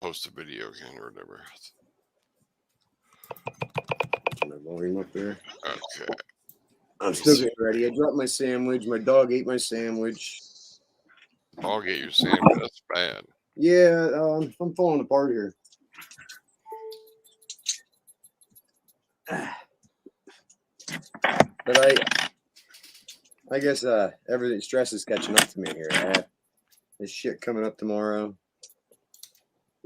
post a video again or whatever. Turn my volume up there. Okay. I'm still getting ready. I dropped my sandwich. My dog ate my sandwich. I'll get your sandwich. That's bad. Yeah, I'm falling apart here. But I guess everything stress is catching up to me here. I have this shit coming up tomorrow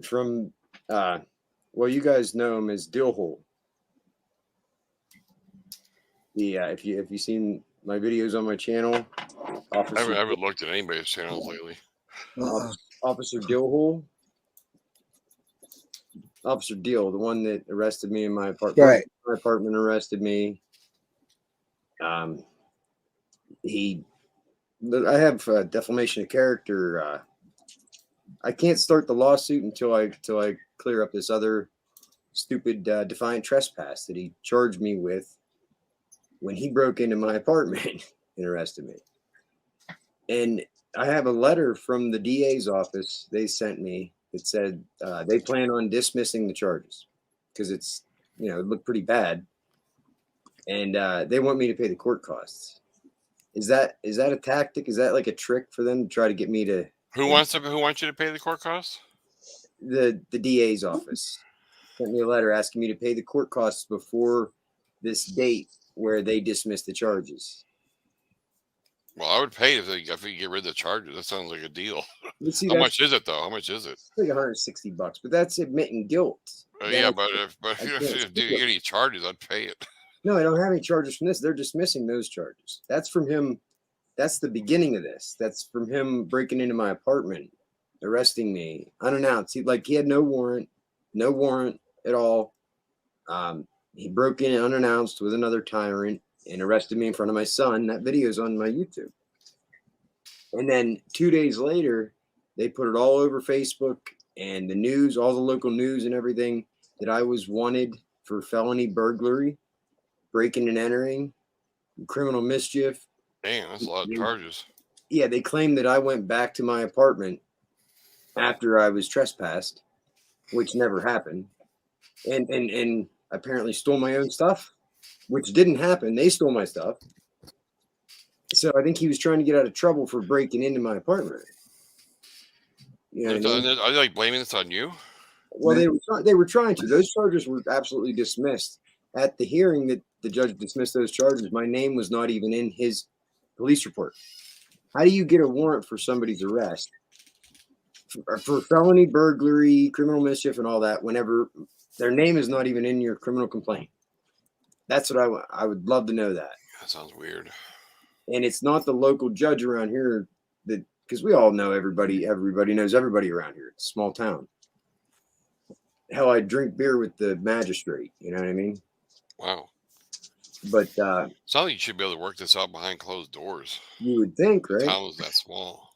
from well, you guys know him as Dillhole. The if you've seen my videos on my channel, I haven't looked at anybody's channels lately. Officer Dillhole. Officer Deal, the one that arrested me in my apartment. Right. My apartment arrested me. I have defamation of character. I can't start the lawsuit until I clear up this other stupid defiant trespass that he charged me with when he broke into my apartment and arrested me. And I have a letter from the DA's office they sent me that said they plan on dismissing the charges because it's, it looked pretty bad. And they want me to pay the court costs. Is that a tactic? Is that like a trick for them to try to get me to? Who wants you to pay the court costs? The DA's office sent me a letter asking me to pay the court costs before this date where they dismiss the charges. Well, I would pay if you get rid of the charges. That sounds like a deal. See, How much is it though? How much is it? It's like $160, but that's admitting guilt. Yeah, but if you get any charges, I'd pay it. No, I don't have any charges from this. They're dismissing those charges. That's from him. That's the beginning of this. That's from him breaking into my apartment, arresting me unannounced. He had no warrant at all. He broke in unannounced with another tyrant and arrested me in front of my son. That video's on my YouTube. And then 2 days later, they put it all over Facebook and the news, all the local news and everything, that I was wanted for felony burglary, breaking and entering, criminal mischief. Damn, that's a lot of charges. Yeah, they claimed that I went back to my apartment after I was trespassed, which never happened. And apparently stole my own stuff, which didn't happen. They stole my stuff. So I think he was trying to get out of trouble for breaking into my apartment. You know what I mean? Are they blaming this on you? Well, they were trying to. Those charges were absolutely dismissed. At the hearing that the judge dismissed those charges, my name was not even in his police report. How do you get a warrant for somebody's arrest for felony burglary, criminal mischief, and all that whenever their name is not even in your criminal complaint? That's what I would love to know that. That sounds weird. And it's not the local judge around here that, because we all know everybody knows everybody around here. It's a small town. Hell, I drink beer with the magistrate. You know what I mean? Wow. But sounds like you should be able to work this out behind closed doors. You would think, right? The town is that small.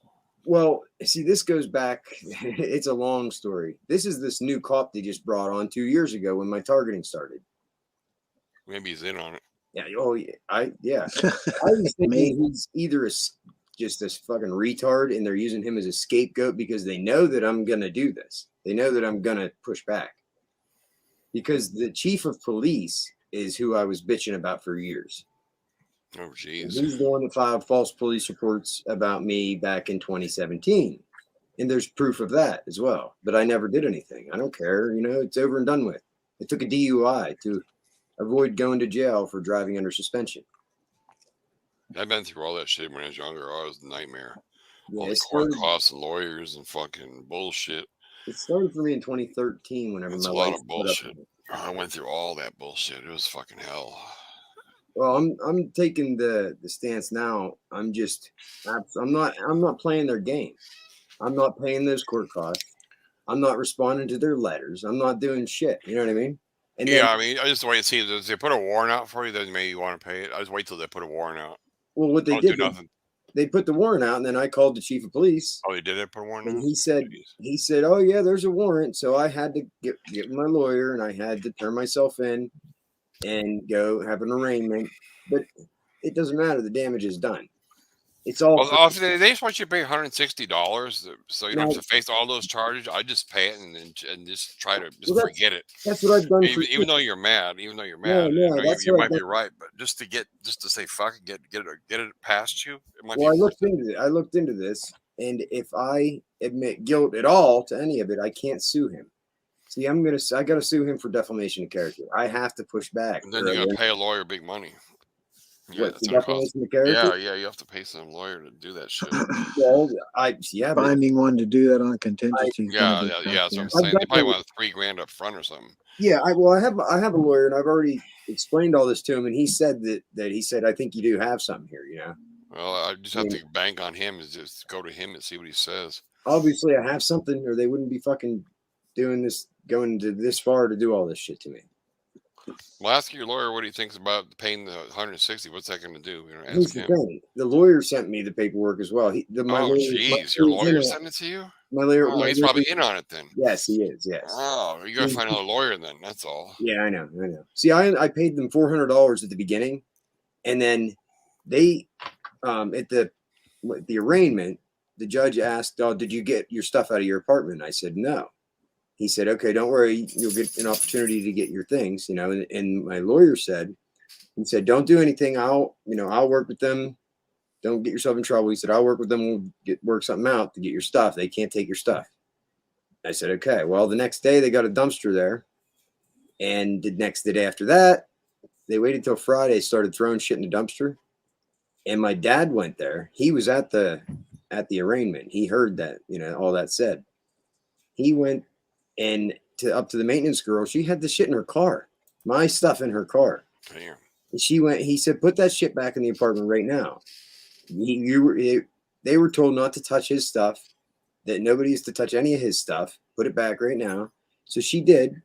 Well, see, this goes back. It's a long story. This is this new cop they just brought on 2 years ago when my targeting started. Maybe he's in on it. Yeah. Oh, yeah. I was thinking he's either just this fucking retard, and they're using him as a scapegoat because they know that I'm gonna do this. They know that I'm gonna push back. Because the chief of police is who I was bitching about for years. Oh, jeez. He's the one that filed false police reports about me back in 2017. And there's proof of that as well. But I never did anything. I don't care. It's over and done with. I took a DUI to avoid going to jail for driving under suspension. I've been through all that shit when I was younger. Oh, it was a nightmare. Yeah, all the court costs and lawyers and fucking bullshit. It started for me in 2013 whenever It's my a lot life of bullshit. I went through all that bullshit. It was fucking hell. Well, I'm taking the stance now. I'm not playing their game. I'm not paying those court costs. I'm not responding to their letters. I'm not doing shit. You know what I mean? And I mean, I just wait and see. If they put a warrant out for you, then maybe you want to pay it. I just wait till they put a warrant out. Well, what they did, they put the warrant out, and then I called the chief of police. Oh, they did put a warrant out? And he said, oh, yeah, there's a warrant. So I had to get my lawyer, and I had to turn myself in and go have an arraignment. But it doesn't matter. The damage is done. It's all Well, if they just want you to pay $160, so you don't now. have to face all those charges. I just pay it and just try to just Well, forget it. that's what I've done for Even though you're mad, no, I no, know that's you what I've might done. be right, but just to say fuck it, get it past you, it might be Well, I worth looked it. into it. I looked into this, and if I admit guilt at all to any of it, I can't sue him. See, I gotta sue him for defamation of character. I have to push back. And then you gotta pay a lawyer big money. Yeah, What, for that's gonna cost. defamation of character? Yeah, you have to pay some lawyer to do that shit. Well, yeah, but Finding one to do that on I, contingency is Yeah, going to be yeah, tough. yeah. That's what I'm Yeah. saying. They I've probably got want $3,000 up front or something. yeah, I have a lawyer, and I've already explained all this to him, and he said he said, I think you do have something here. You know, Well, I just have to bank on him and just go to him and see what he says. obviously I have something, or they wouldn't be fucking doing this, going to this far to do all this shit to me. Well, ask your lawyer what he thinks about paying the 160. What's that going to do? You know, Here's ask the him. thing: the lawyer sent me the paperwork as well. Oh, jeez, your lawyer sent it to you? My lawyer, Oh, he's probably in on it then. yes, he is. Yes. Oh, you gotta find another lawyer then. That's all. Yeah, I know. See, I paid them $400 at the beginning, and then they at the arraignment, the judge asked, "Oh, did you get your stuff out of your apartment?" I said, "No." He said, "Okay, don't worry, you'll get an opportunity to get your things." You know, and my lawyer said, he said, "Don't do anything. I'll work with them. Don't get yourself in trouble." He said, "I'll work with them. We'll work something out to get your stuff. They can't take your stuff." I said, "Okay." Well, the next day they got a dumpster there, and the day after that, they waited till Friday, started throwing shit in the dumpster. And my dad went there. He was at the arraignment. He heard that, all that said. He went and up to the maintenance girl. She had the shit in her car, my stuff in her car. Damn. He said, "Put that shit back in the apartment right now." They were told not to touch his stuff, that nobody is to touch any of his stuff. Put it back right now. So she did.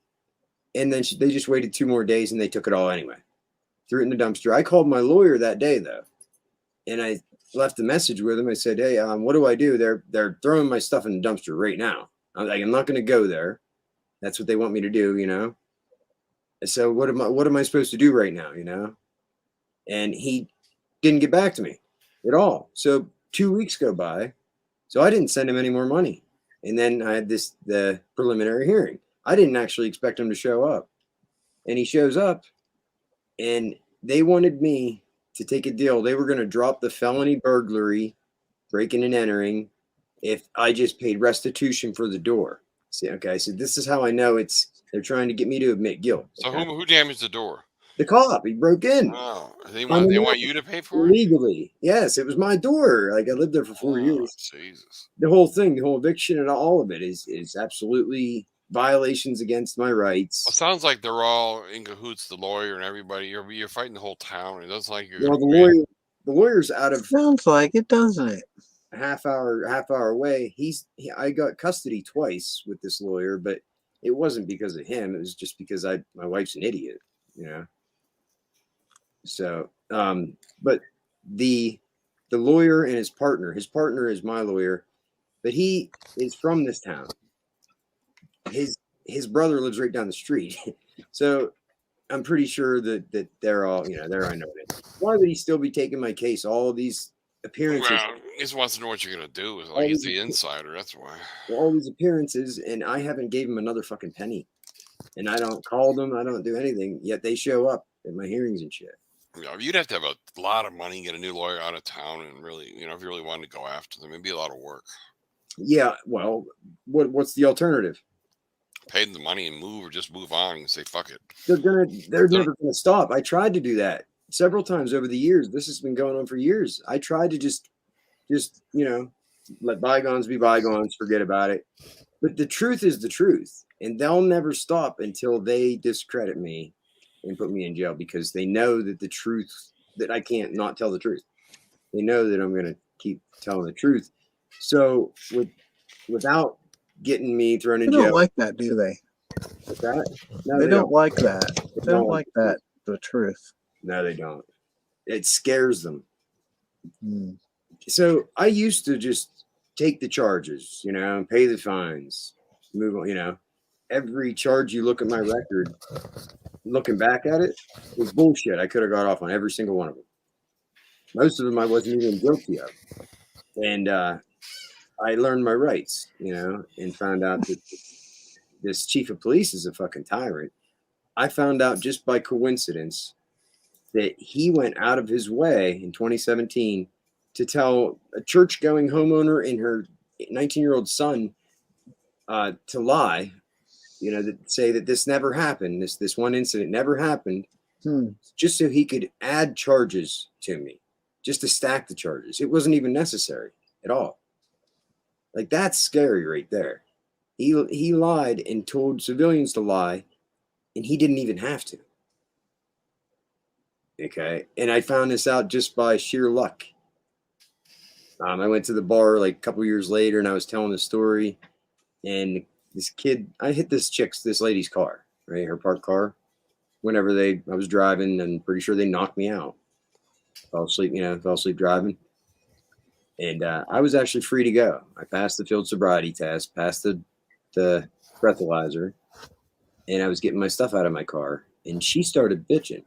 And then they just waited 2 more days, and they took it all anyway. Threw it in the dumpster. I called my lawyer that day, though, and I left a message with him. I said, "Hey, what do I do? They're throwing my stuff in the dumpster right now. I'm not going to go there. That's what they want me to do, So what am I supposed to do right now, And he didn't get back to me at all. So 2 weeks go by. So I didn't send him any more money. And then I had the preliminary hearing. I didn't actually expect him to show up. And he shows up, and they wanted me to take a deal. They were going to drop the felony burglary, breaking and entering, if I just paid restitution for the door. See, okay, so this is how I know they're trying to get me to admit guilt. So okay? who damaged the door? The cop. He broke in. Oh, they want you to pay for it? Legally. Yes, it was my door. Like, I lived there for 4 years. Jesus. The whole thing, the whole eviction and all of it is absolutely violations against my rights. Well, it sounds like they're all in cahoots, the lawyer and everybody. You're fighting the whole town. It doesn't like you're the lawyer's out of Sounds like it, doesn't it? a half hour away. I got custody twice with this lawyer, but it wasn't because of him. It was just because my wife's an idiot, So, but the lawyer and his partner is my lawyer, but he is from this town. His brother lives right down the street. So I'm pretty sure that they're all, they're I know it. Why would he still be taking my case? All of these appearances. Well, he just wants to know what you're gonna do. It's like he's the insider. That's why. All these appearances, and I haven't gave him another fucking penny. And I don't call them. I don't do anything. Yet they show up at my hearings and shit. You'd have to have a lot of money, get a new lawyer out of town, and really, if you really wanted to go after them, it'd be a lot of work. Yeah. Well, what's the alternative? Pay them the money and move, or just move on and say fuck it. They're never gonna stop. I tried to do that several times over the years. This has been going on for years. I tried to just let bygones be bygones, forget about it. But the truth is the truth, and they'll never stop until they discredit me and put me in jail, because they know that that I can't not tell the truth. They know that I'm going to keep telling the truth. So without getting me thrown in jail. They don't like that, do they? What's that? No, they don't like that. They don't like that, the truth. No, they don't. It scares them. Mm. So I used to just take the charges, pay the fines, move on, Every charge you look at my record, looking back at it, was bullshit. I could have got off on every single one of them. Most of them I wasn't even guilty of. And I learned my rights, and found out that this chief of police is a fucking tyrant. I found out just by coincidence that he went out of his way in 2017 to tell a church-going homeowner and her 19-year-old son to lie, that say that this never happened, this one incident never happened, just so he could add charges to me, just to stack the charges. It wasn't even necessary at all. Like, that's scary right there. He lied and told civilians to lie, and he didn't even have to. Okay, and I found this out just by sheer luck. I went to the bar like a couple years later, and I was telling the story, and this kid, I hit this lady's car, right, her parked car. Whenever I was driving, I'm pretty sure they knocked me out. Fell asleep driving, and I was actually free to go. I passed the field sobriety test, passed the breathalyzer, and I was getting my stuff out of my car, and she started bitching.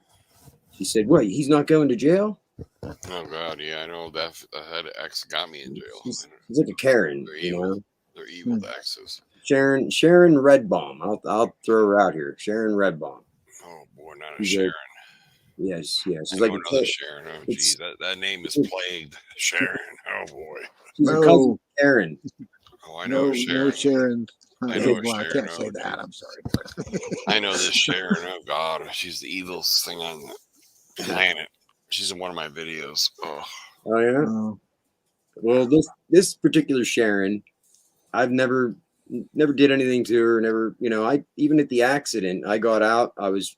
She said, "What? He's not going to jail?" Oh God, yeah, I know that ex got me in jail. She's like a Karen, They're evil. They're evil exes. Sharon Redbaum. I'll throw her out here. Sharon Redbaum. Oh boy, not a Sharon. Yes. She's I like another Sharon. Oh geez, that name is plagued. Sharon. Oh boy. She's a cousin Karen. Oh, I know Sharon. No Sharon. I know Well, I Sharon. can't say that. I'm sorry. I know this Sharon. Oh God, she's the evilest thing on the planet. She's in one of my videos. Oh yeah. Oh. Well, this particular Sharon, I've never did anything to her. Never, I even at the accident, I got out. I was,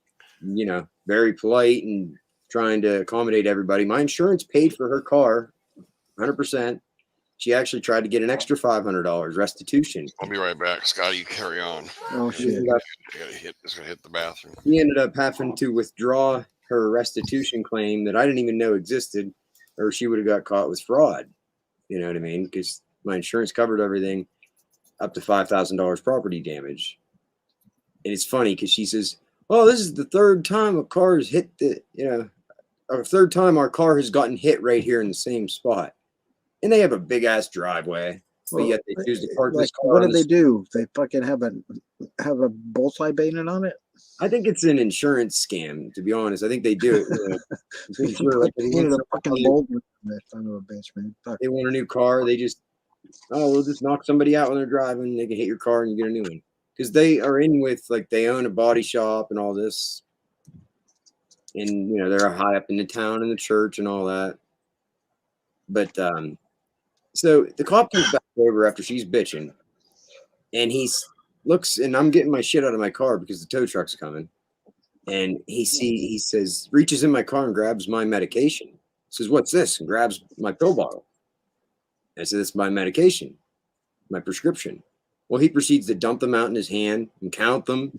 very polite and trying to accommodate everybody. My insurance paid for her car, 100%. She actually tried to get an extra $500 restitution. I'll be right back, Scotty. You carry on. Oh shit! I gotta hit the bathroom. He ended up having to withdraw her restitution claim that I didn't even know existed, or she would have got caught with fraud. You know what I mean? Because my insurance covered everything up to $5,000 property damage. And it's funny because she says, "Oh, this is the third time a car has hit or third time our car has gotten hit right here in the same spot." And they have a big ass driveway, but yet they choose to park this car. What do they do? They fucking have a bullseye painted on it? I think it's an insurance scam, to be honest. I think they do it. They painted a fucking bolt in that son of a bitch, man. Fuck. They want a new car. They just, we'll just knock somebody out when they're driving. They can hit your car and you get a new one. Because they are in with, they own a body shop and all this. And, they're high up in the town and the church and all that. But, so the cop comes back over after she's bitching. And he looks, and I'm getting my shit out of my car because the tow truck's coming. And he says, reaches in my car and grabs my medication. Says, "What's this?" And grabs my pill bottle. I said, "It's my medication, my prescription." Well, he proceeds to dump them out in his hand and count them.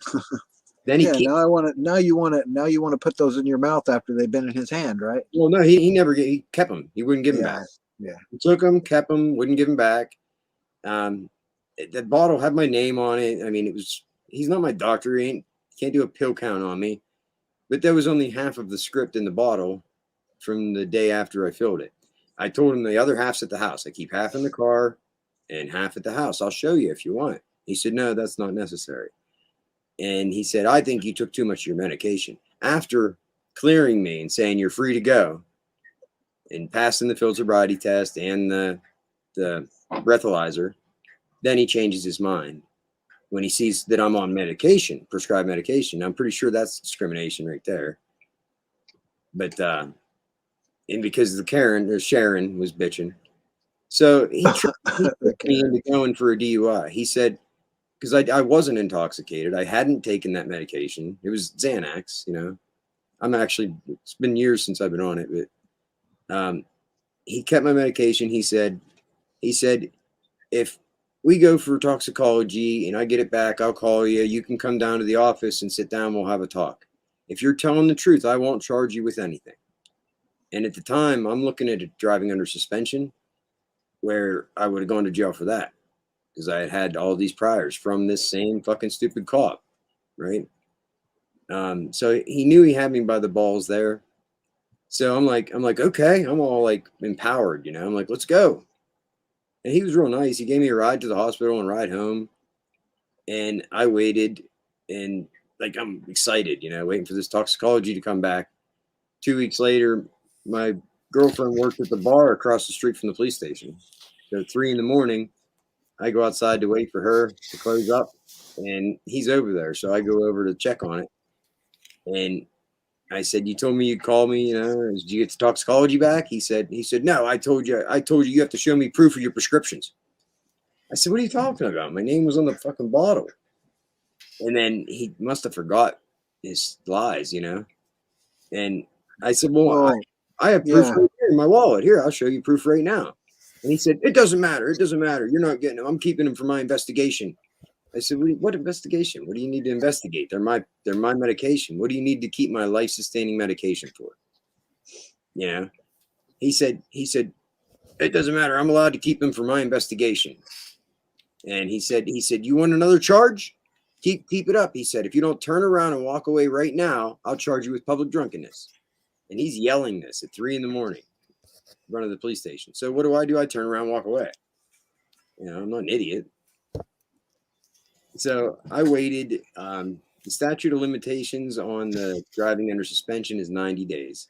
Then now you want to put those in your mouth after they've been in his hand, right? Well, no, he kept them. He wouldn't give them back. Yeah. He took them, kept them, wouldn't give them back. The bottle had my name on it. I mean, he's not my doctor. He can't do a pill count on me. But there was only half of the script in the bottle from the day after I filled it. I told him the other half's at the house. I keep half in the car and half at the house. I'll show you if you want. He said, "No, that's not necessary." And he said, "I think you took too much of your medication." After clearing me and saying you're free to go and passing the field sobriety test and the breathalyzer, then he changes his mind when he sees that I'm on medication, prescribed medication. I'm pretty sure that's discrimination right there. But and because the Sharon was bitching, so he tricked me into going for a DUI. He said, because I wasn't intoxicated, I hadn't taken that medication. It was Xanax. It's been years since I've been on it, but he kept my medication. He said, if we go for toxicology and I get it back, I'll call you. You can come down to the office and sit down. We'll have a talk. If you're telling the truth, I won't charge you with anything. And at the time, I'm looking at it driving under suspension, where I would have gone to jail for that because I had all these priors from this same fucking stupid cop, right? So he knew he had me by the balls there. So I'm like, okay, I'm all like empowered, you know. I'm like, let's go. And he was real nice. He gave me a ride to the hospital and ride home. And I waited, and like I'm excited, you know, waiting for this toxicology to come back. 2 weeks later, my girlfriend worked at the bar across the street from the police station. So 3 a.m, I go outside to wait for her to close up, and he's over there. So I go over to check on it. And I said, "You told me you'd call me, you know, did you get the toxicology back?" He said, "No, I told you you have to show me proof of your prescriptions." I said, "What are you talking about? My name was on the fucking bottle." And then he must have forgot his lies, you know. And I said, "Well, Well, I have proof yeah. right here in my wallet. Here, I'll show you proof right now." And he said, "It doesn't matter. It doesn't matter. You're not getting them. I'm keeping them for my investigation." I said, "What investigation? What do you need to investigate? They're my medication. What do you need to keep my life sustaining medication for?" You know. He said, "It doesn't matter. I'm allowed to keep them for my investigation." And he said, "You want another charge? Keep it up." He said, "If you don't turn around and walk away right now, I'll charge you with public drunkenness." And he's yelling this at 3 a.m. in front of the police station. So what do? I turn around and walk away. You know, I'm not an idiot. So I waited. The statute of limitations on the driving under suspension is 90 days.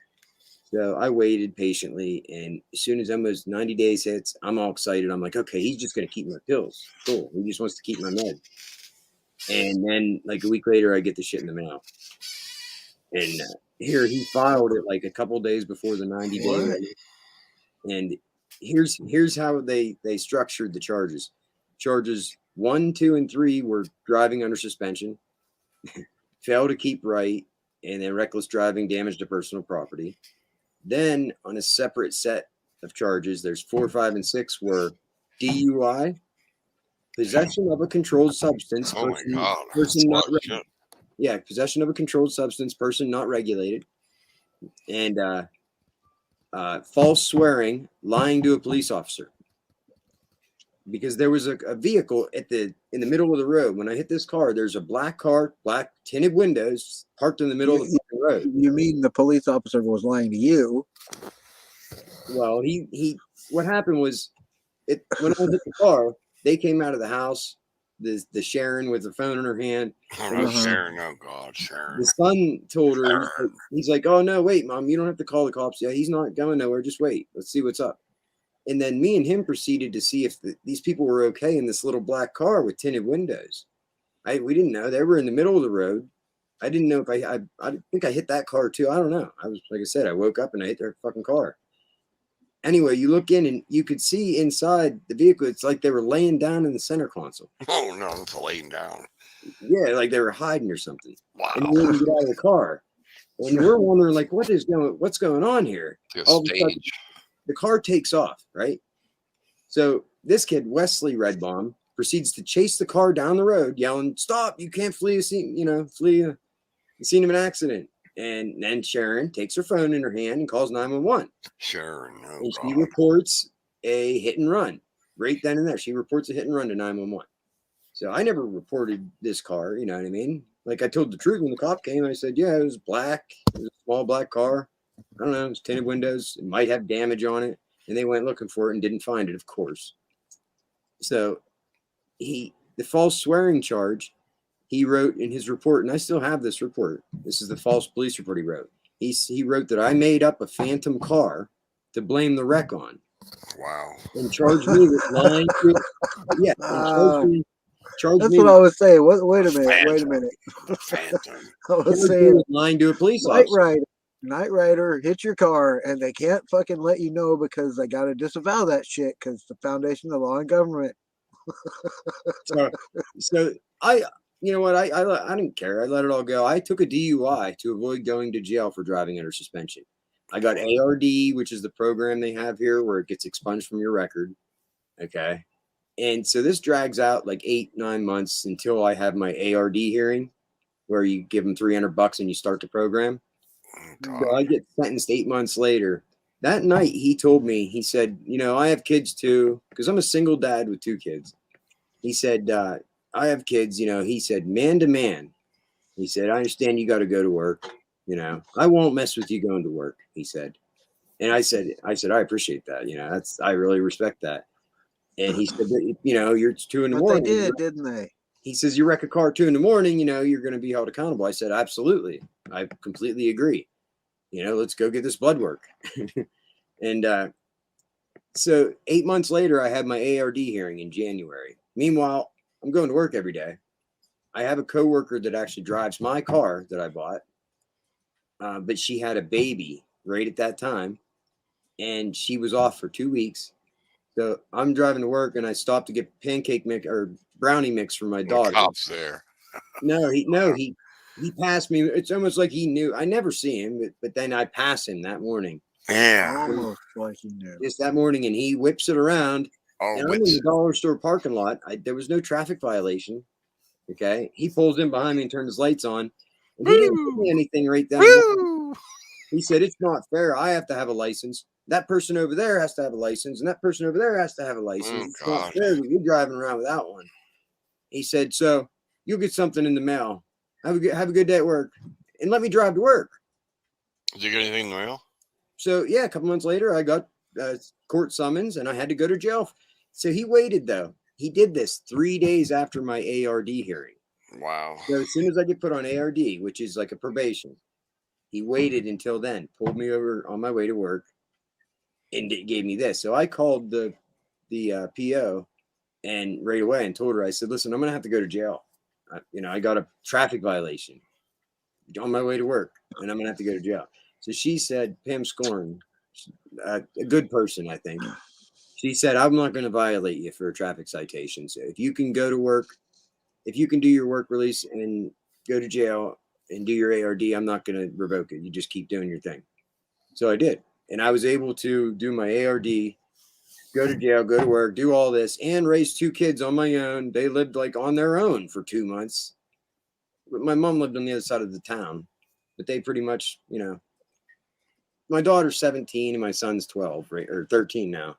So I waited patiently, and as soon as almost 90 days hits, I'm all excited. I'm like, okay, he's just going to keep my pills. Cool. He just wants to keep my med. And then like a week later, I get the shit in the mail. And here he filed it like a couple days before the 90 days. And here's how they structured the charges. Charges 1, 2, and 3 were driving under suspension, fail to keep right, and then reckless driving, damage to personal property. Then on a separate set of charges, there's 4, 5, and 6 were DUI, possession of a controlled substance, Oh my God. person not That's a lot of shit. possession of a controlled substance, person not regulated, and false swearing, lying to a police officer. Because there was a vehicle in the middle of the road. When I hit this car, there's a black car, black tinted windows, parked in the middle of the road. You mean the police officer was lying to you? Well, what happened was, when I hit the car, they came out of the house. The Sharon with the phone in her hand. Oh, no, Sharon. Oh, God, Sharon. The son told her, he's like, "Oh, no, wait, Mom, you don't have to call the cops. Yeah, he's not going nowhere. Just wait. Let's see what's up." And then me and him proceeded to see if these people were okay in this little black car with tinted windows. We didn't know. They were in the middle of the road. I didn't know if I think I hit that car too. I don't know. I was, like I said, I woke up and I hit their fucking car. Anyway, you look in and you could see inside the vehicle. It's like they were laying down in the center console. Oh, no, it's laying down. Yeah, like they were hiding or something. Wow. And we didn't get out of the car. And we're wondering, like, what's going on here? All of a sudden, the car takes off, right? So this kid, Wesley Redbaum, proceeds to chase the car down the road, yelling, "Stop! You can't flee a scene, flee a scene of an accident." And then Sharon takes her phone in her hand and calls 911. Sharon, oh, and she God. reports a hit and run right then and there. She reports a hit and run to 911. So I never reported this car, you know what I mean? Like, I told the truth when the cop came. I said, yeah, it was black. It was a small black car. I don't know. It was tinted windows. It might have damage on it. And they went looking for it and didn't find it, of course. So the false swearing charge, he wrote in his report, and I still have this report. This is the false police report he wrote. He wrote that I made up a phantom car to blame the wreck on. Wow. And charged me with lying. Yeah. That's what I was saying. Wait a minute. Phantom. Wait a minute. Phantom. I was saying, lying to a police officer. Night Rider hit your car, and they can't fucking let you know because they got to disavow that shit because the foundation of law and government. So you know what? I didn't care. I let it all go. I took a DUI to avoid going to jail for driving under suspension. I got ARD, which is the program they have here where it gets expunged from your record. Okay. And so this drags out like 8-9 months until I have my ARD hearing where you give them $300 and you start the program. Oh, so I get sentenced 8 months later. That night he told me, he said, I have kids too, because I'm a single dad with 2 kids. He said, I have kids, he said, man to man. He said, I understand you got to go to work. You know, I won't mess with you going to work, he said. And I said, I appreciate that. You know, I really respect that. And he said, you know, you're 2 in the But they morning. did, didn't they? He says, you wreck a car 2 in the morning, you know, you're going to be held accountable. I said, absolutely. I completely agree. You know, let's go get this blood work. And so 8 months later, I had my ARD hearing in January. Meanwhile, I'm going to work every day. I have a coworker that actually drives my car that I bought, but she had a baby right at that time, and she was off for 2 weeks. So I'm driving to work, and I stopped to get pancake mix or brownie mix for my daughter. Cops there. No, he passed me. It's almost like he knew. I never see him, but then I pass him that morning. Yeah. Almost like he knew. Just that morning, and he whips it around. Oh, And I'm in the dollar store parking lot. There was no traffic violation. Okay. He pulls in behind me and turned his lights on. And he didn't give me anything right then. He said, it's not fair. I have to have a license. That person over there has to have a license. And that person over there has to have a license. It's not fair that you're driving around without one. He said, so you'll get something in the mail. Have a good day at work. And let me drive to work. Did you get anything in the mail? So, yeah, a couple months later, I got court summons and I had to go to jail. So he waited, though. He did this 3 days after my ARD hearing. Wow. So as soon as I get put on ARD, which is like a probation, he waited until then, pulled me over on my way to work, and it gave me this. So I called the PO and right away and told her, I said, listen, I'm going to have to go to jail. I got a traffic violation on my way to work, and I'm going to have to go to jail. So she said, Pam Scorn, a good person, I think. She said, I'm not going to violate you for a traffic citation. So if you can go to work, if you can do your work release and go to jail and do your ARD, I'm not going to revoke it. You just keep doing your thing. So I did. And I was able to do my ARD, go to jail, go to work, do all this, and raise 2 kids on my own. They lived like on their own for 2 months. My mom lived on the other side of the town, but they pretty much, my daughter's 17 and my son's 12, right, or 13 now.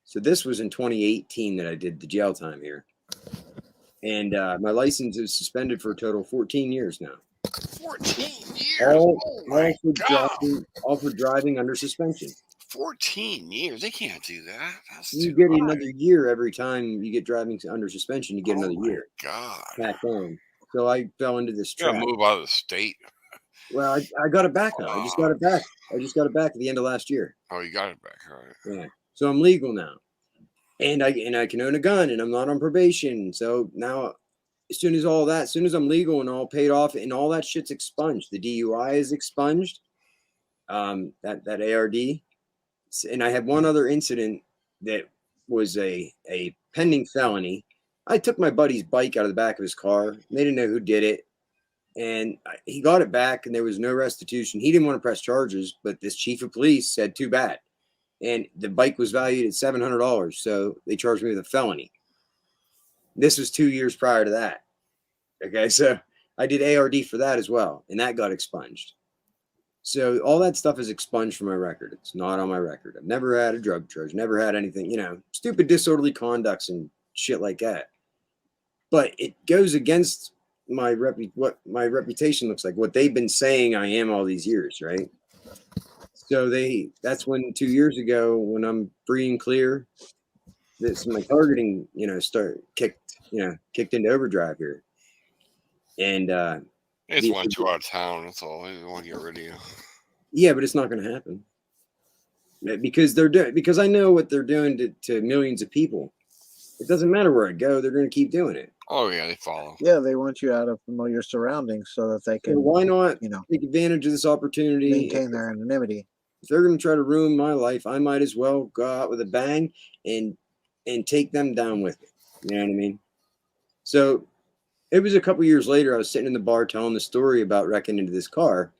So this was in 2018 that I did the jail time here. And my license is suspended for a total of 14 years now. 14 years? All for driving under suspension. 14 years? They can't do that. That's you too get high. another year every time you get driving under suspension. You get another year. God. Back on. So I fell into this You gotta trap. move out of the state. Well, I got it back now. I just got it back. I just got it back at the end of last year. Oh, you got it back. All right. Yeah. So I'm legal now. And I can own a gun, and I'm not on probation. So now, as soon as I'm legal and all paid off and all that shit's expunged, the DUI is expunged, that ARD. And I had one other incident that was a pending felony. I took my buddy's bike out of the back of his car. They didn't know who did it. And he got it back, and there was no restitution. He didn't want to press charges, but this chief of police said, too bad. And the bike was valued at $700. So they charged me with a felony. This was 2 years prior to that. Okay. So I did ARD for that as well. And that got expunged. So all that stuff is expunged from my record. It's not on my record. I've never had a drug charge, never had anything, stupid disorderly conducts and shit like that. But it goes against what my reputation looks like, what they've been saying I am all these years. Right. So that's when 2 years ago, when I'm free and clear, this my targeting, kicked into overdrive here. And It's one too out of town. That's all. They want to get rid of you. Yeah, but it's not going to happen because I know what they're doing to millions of people. It doesn't matter where I go; they're going to keep doing it. Oh yeah, they follow. Yeah, they want you out of familiar surroundings so that they can. So why not, take advantage of this opportunity? Maintain their anonymity. If they're going to try to ruin my life, I might as well go out with a bang and take them down with me. You know what I mean? So it was a couple years later, I was sitting in the bar telling the story about wrecking into this car.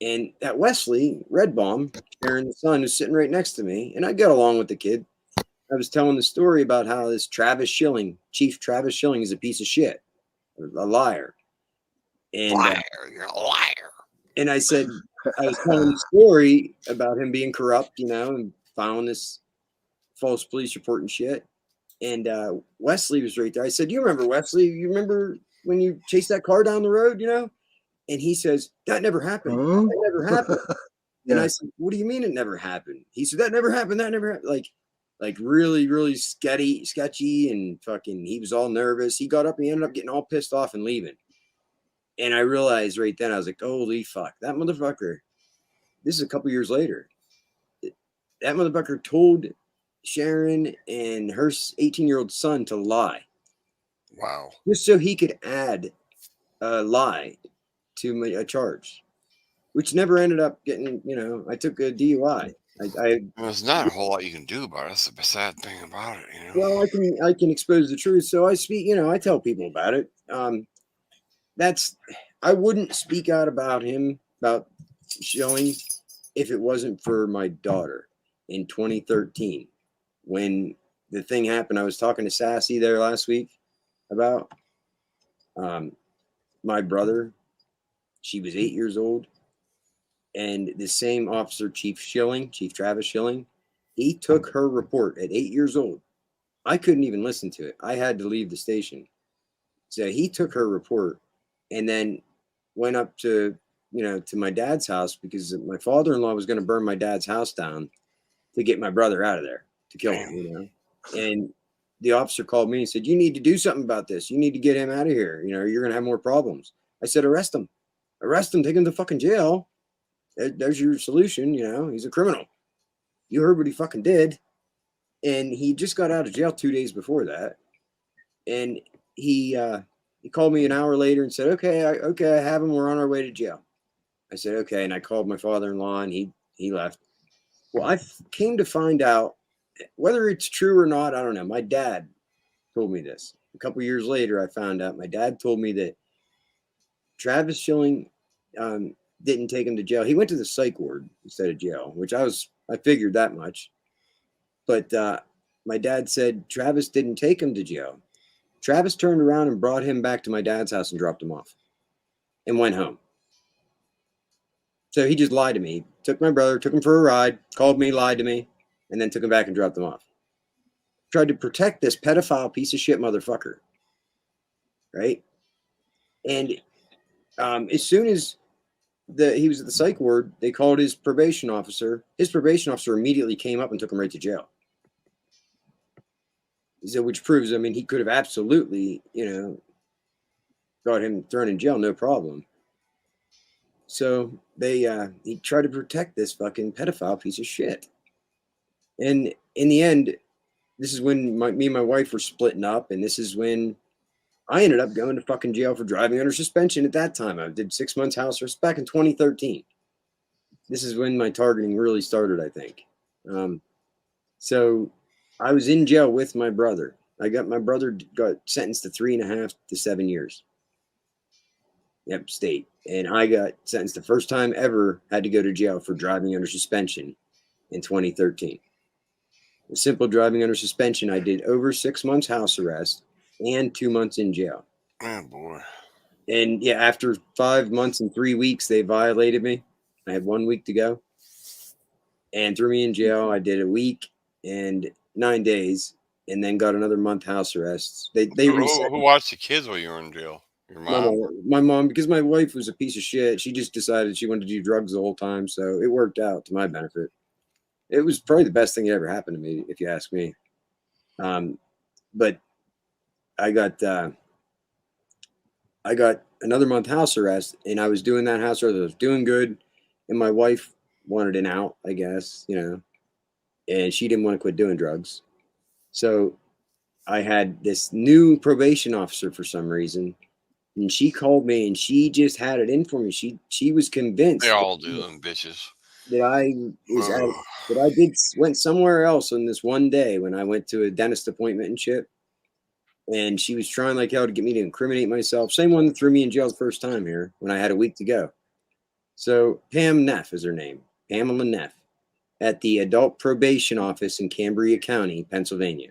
And that Wesley Redbaum, Sharon the son, was sitting right next to me. And I got along with the kid. I was telling the story about how this Chief Travis Schilling, is a piece of shit, a liar. And, liar, you're a liar. And I said, I was telling the story about him being corrupt, and filing this false police report and shit. And Wesley was right there. I said, you remember Wesley? You remember when you chased that car down the road, And he says, that never happened. Huh? That never happened. And Yeah. I said, what do you mean it never happened? He said, that never happened. That never happened. Like really, really sketchy and fucking, he was all nervous. He got up and he ended up getting all pissed off and leaving. And I realized right then, I was like, holy fuck, that motherfucker. This is a couple years later. That motherfucker told Sharon and her 18-year-old son to lie. Wow. Just so he could add a lie to a charge, which never ended up getting, I took a DUI. There's not a whole lot you can do about it. That's the sad thing about it, Well, I can expose the truth. So I speak, I tell people about it. I wouldn't speak out about him, about Shilling, if it wasn't for my daughter in 2013. When the thing happened, I was talking to Sassy there last week about my brother. She was 8 years old. And the same officer, Chief Travis Shilling, he took her report at 8 years old. I couldn't even listen to it. I had to leave the station. So he took her report and then went up to, to my dad's house because my father-in-law was going to burn my dad's house down to get my brother out of there, to kill him, And the officer called me and said, you need to do something about this. You need to get him out of here. You're going to have more problems. I said, arrest him, take him to fucking jail. There's your solution. He's a criminal. You heard what he fucking did. And he just got out of jail 2 days before that. And he called me an hour later and said, okay, I have him. We're on our way to jail. I said, okay. And I called my father-in-law and he left. Well, I came to find out whether it's true or not. I don't know. My dad told me this. A couple years later, I found out my dad told me that Travis Shilling didn't take him to jail. He went to the psych ward instead of jail, which I figured that much. But my dad said Travis didn't take him to jail. Travis turned around and brought him back to my dad's house and dropped him off and went home. So he just lied to me. Took my brother, took him for a ride, called me, lied to me, and then took him back and dropped him off. Tried to protect this pedophile piece of shit motherfucker. Right? And as soon as he was at the psych ward, they called his probation officer. His probation officer immediately came up and took him right to jail. So, which proves, he could have absolutely, got him thrown in jail, no problem. So he tried to protect this fucking pedophile piece of shit. And in the end, this is when me and my wife were splitting up, and this is when I ended up going to fucking jail for driving under suspension at that time. I did 6 months house arrest back in 2013. This is when my targeting really started, I think. So I was in jail with my brother. My brother got sentenced to 3.5 to 7 years. Yep, state. And I got sentenced the first time ever had to go to jail for driving under suspension in 2013. A simple driving under suspension, I did over 6 months house arrest and 2 months in jail. Oh, boy. And yeah, after 5 months and 3 weeks, they violated me. I had 1 week to go and threw me in jail. I did a week and 9 days and then got another month house arrest. Who watched the kids while you were in jail? Your mom? My mom, because my wife was a piece of shit. She just decided she wanted to do drugs the whole time. So it worked out to my benefit. It was probably the best thing that ever happened to me, if you ask me. But I got another month house arrest, and I was doing that house arrest. I was doing good, and my wife wanted an out, I guess, and she didn't want to quit doing drugs. So I had this new probation officer for some reason, and she called me, and she just had it in for me. She was convinced. They all do, them bitches. That I was went somewhere else on this one day when I went to a dentist appointment and shit. And she was trying like hell to get me to incriminate myself. Same one that threw me in jail the first time here when I had a week to go. So Pam Neff is her name. Pamela Neff at the Adult Probation Office in Cambria County, Pennsylvania.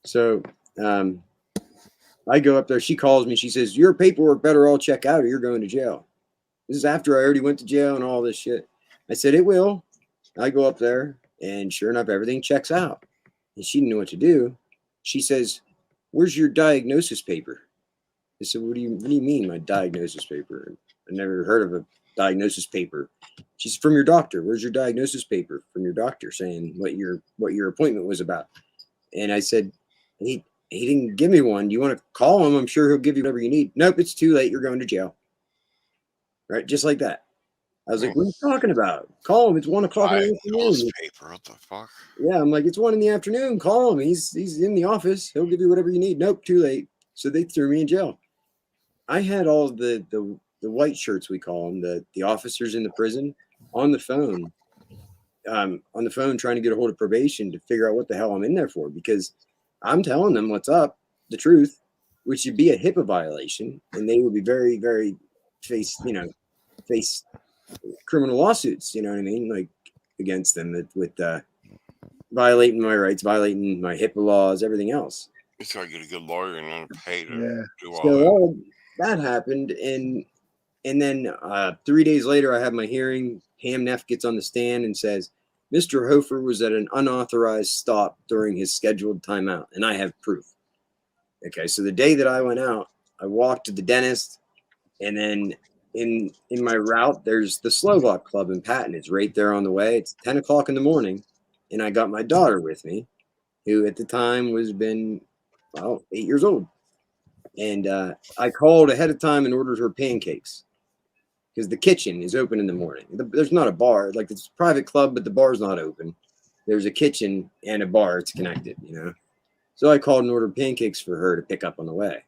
So I go up there. She calls me. She says, your paperwork better all check out or you're going to jail. This is after I already went to jail and all this shit. I said, it will. I go up there and sure enough, everything checks out. And she didn't know what to do. She says, where's your diagnosis paper? I said, what do you mean, my diagnosis paper? I never heard of a diagnosis paper. She's from your doctor. Where's your diagnosis paper from your doctor saying what your appointment was about? And I said, he didn't give me one. Do you want to call him? I'm sure he'll give you whatever you need. Nope, it's too late. You're going to jail. Right, just like that. I was like, what are you talking about? Call him. It's 1 o'clock in the Diagnosis afternoon. paper. What the fuck? Yeah, I'm like, it's 1 in the afternoon. Call him. He's in the office. He'll give you whatever you need. Nope, too late. So they threw me in jail. I had all the white shirts, we call them, the officers in the prison, on the phone trying to get a hold of probation to figure out what the hell I'm in there for, because I'm telling them what's up, the truth, which would be a HIPAA violation, and they would be very, very face criminal lawsuits, you know what I mean, like against them with violating my rights, violating my HIPAA laws, everything else. It's got to get a good lawyer and then pay to do all So that. all that happened, and then 3 days later, I have my hearing. Ham Neff gets on the stand and says, Mr. Hofer was at an unauthorized stop during his scheduled timeout, and I have proof. Okay, so the day that I went out, I walked to the dentist, and then in my route, there's the Slovak Club in Patton. It's right there on the way. It's 10 o'clock in the morning, and I got my daughter with me, who at the time was 8 years old. And I called ahead of time and ordered her pancakes because the kitchen is open in the morning. There's not a bar. Like, it's a private club, but the bar's not open. There's a kitchen and a bar. It's connected, you know. So I called and ordered pancakes for her to pick up on the way.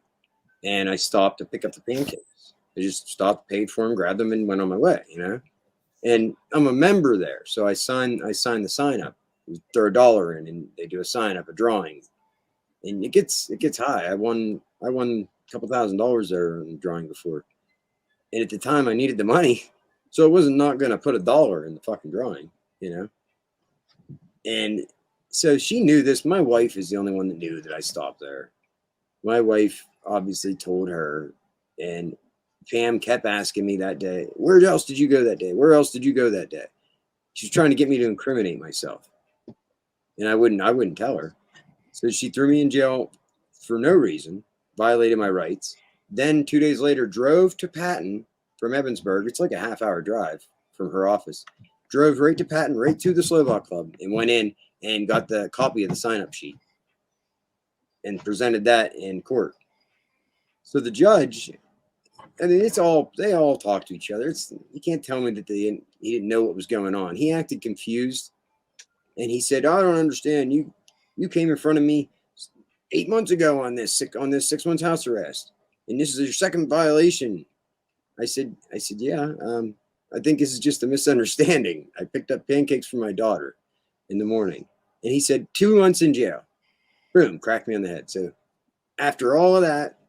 And I stopped to pick up the pancakes. I just stopped, paid for them, grabbed them, and went on my way, you know. And I'm a member there. So I signed the sign up. You throw $1 in and they do a sign up, a drawing. And it gets high. I won a couple $1,000s there in the drawing before. And at the time I needed the money. So I wasn't not gonna put $1 in the fucking drawing, you know. And so she knew this. My wife is the only one that knew that I stopped there. My wife obviously told her, and Pam kept asking me that day, where else did you go that day? Where else did you go that day? She was trying to get me to incriminate myself. And I wouldn't tell her. So she threw me in jail for no reason, violated my rights. Then 2 days later, drove to Patton from Evansburg. It's like a half-hour drive from her office. Drove right to Patton, right to the Slovak Club, and went in and got the copy of the sign-up sheet and presented that in court. So the judge, I mean, they all talk to each other. You can't tell me that he didn't know what was going on. He acted confused, and he said, I don't understand. You came in front of me 8 months ago on this 6 months house arrest, and this is your second violation. I said, yeah. I think this is just a misunderstanding. I picked up pancakes for my daughter in the morning, and he said 2 months in jail. Boom, cracked me on the head. So after all of that,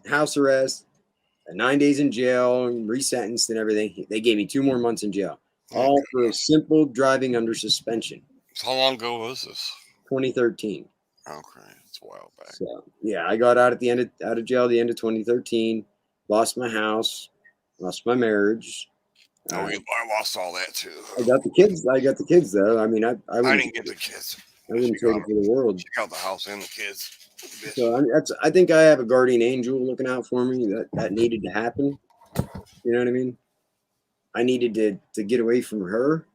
house arrest, 9 days in jail, and resentenced and everything, they gave me 2 more months in jail, all for a simple driving under suspension. So how long ago was this? 2013. Okay, it's a while back. So yeah, I got out of jail at the end of 2013. Lost my house, lost my marriage. I lost all that too. I got the kids though. I mean, I didn't get the kids. I wouldn't trade it for the world. She got the house and the kids. So I think I have a guardian angel looking out for me. That needed to happen. You know what I mean? I needed to get away from her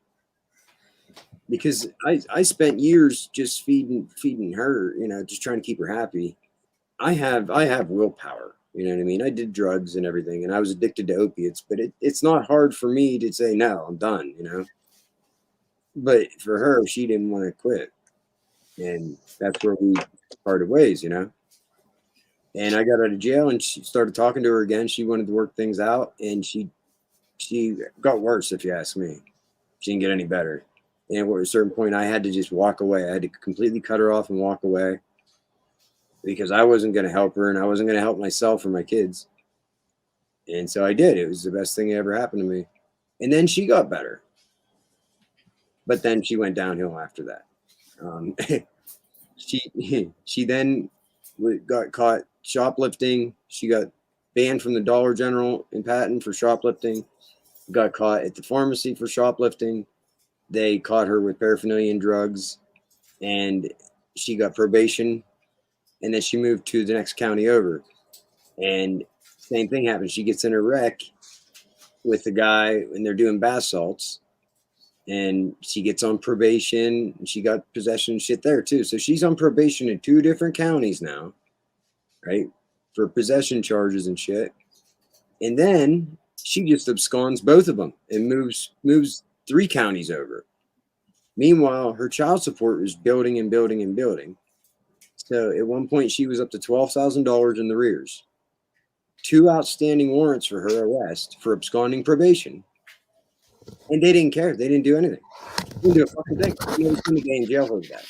because I spent years just feeding her, you know, just trying to keep her happy. I have willpower. You know what I mean? I did drugs and everything, and I was addicted to opiates, but it's not hard for me to say, no, I'm done, you know? But for her, she didn't want to quit. And that's where we parted ways, you know? And I got out of jail and she started talking to her again. She wanted to work things out, and she got worse, if you ask me. She didn't get any better. And at a certain point, I had to just walk away. I had to completely cut her off and walk away, because I wasn't going to help her, and I wasn't going to help myself or my kids. And so I did. It was the best thing that ever happened to me. And then she got better. But then she went downhill after that. She then got caught shoplifting. She got banned from the Dollar General in Patton for shoplifting. Got caught at the pharmacy for shoplifting. They caught her with paraphernalia and drugs, and she got probation. And then she moved to the next county over. And same thing happens. She gets in a wreck with the guy, and they're doing bath salts. And she gets on probation. And she got possession and shit there too. So she's on probation in 2 different counties now, right? For possession charges and shit. And then she just absconds both of them and moves 3 counties over. Meanwhile, her child support was building and building and building. So at one point, she was up to $12,000 in the rears. 2 outstanding warrants for her arrest for absconding probation. And they didn't care. They didn't do anything. They didn't do a fucking thing. They never seen a day in jail for that.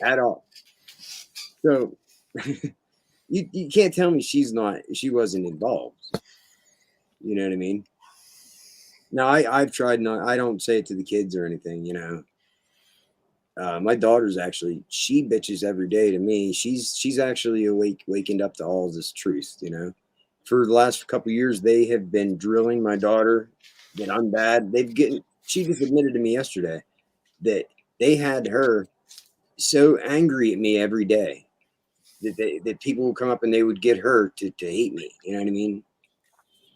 At all. So you can't tell me she wasn't involved. You know what I mean? Now I've tried not. I don't say it to the kids or anything. You know, my daughter's she bitches every day to me. She's actually wakened up to all this truth. You know, for the last couple of years they have been drilling my daughter that I'm bad. She just admitted to me yesterday that they had her so angry at me every day that people would come up and they would get her to hate me. You know what I mean?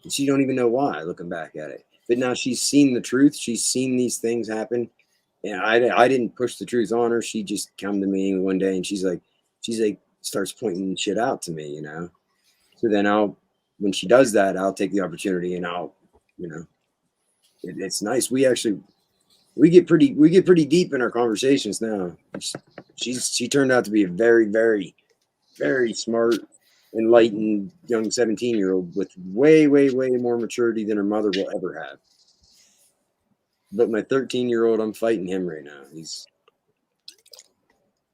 And she don't even know why, looking back at it. But now she's seen the truth. She's seen these things happen. And I didn't push the truth on her. She just come to me one day and she's like, starts pointing shit out to me, you know? So then when she does that, I'll take the opportunity and you know, it's nice. We get pretty deep in our conversations now. She turned out to be a very, very, very smart, enlightened young 17-year-old with way, way, way more maturity than her mother will ever have. But my 13-year-old, I'm fighting him right now. He's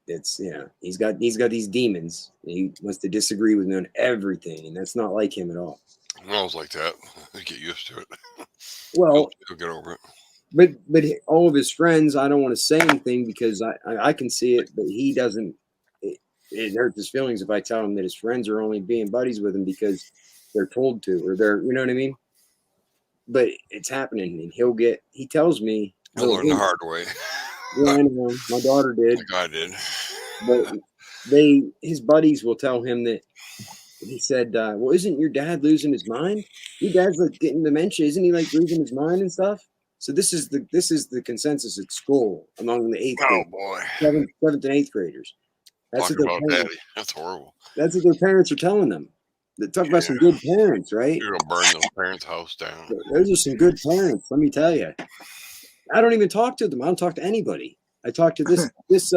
got these demons. He wants to disagree with me on everything, and that's not like him at all. I was like that. I get used to it. Well, he'll get over it. But all of his friends, I don't want to say anything because I can see it, but he doesn't. It hurts his feelings if I tell him that his friends are only being buddies with him because they're told to, or they're, you know what I mean? But it's happening, and he tells me. He'll learn the hard way. Yeah, I know. My daughter did. Like I did. But his buddies will tell him that he said, well, isn't your dad losing his mind? Your dad's like getting dementia. Isn't he like losing his mind and stuff? So this is the consensus at school among the 8th grade, boy. 7th and 8th graders. That's what their parents, daddy. That's horrible. That's what their parents are telling them. They talk about some good parents, right? You're gonna burn those parents' house down. Those are some good parents, let me tell you. I don't even talk to them. I don't talk to anybody. I talk to this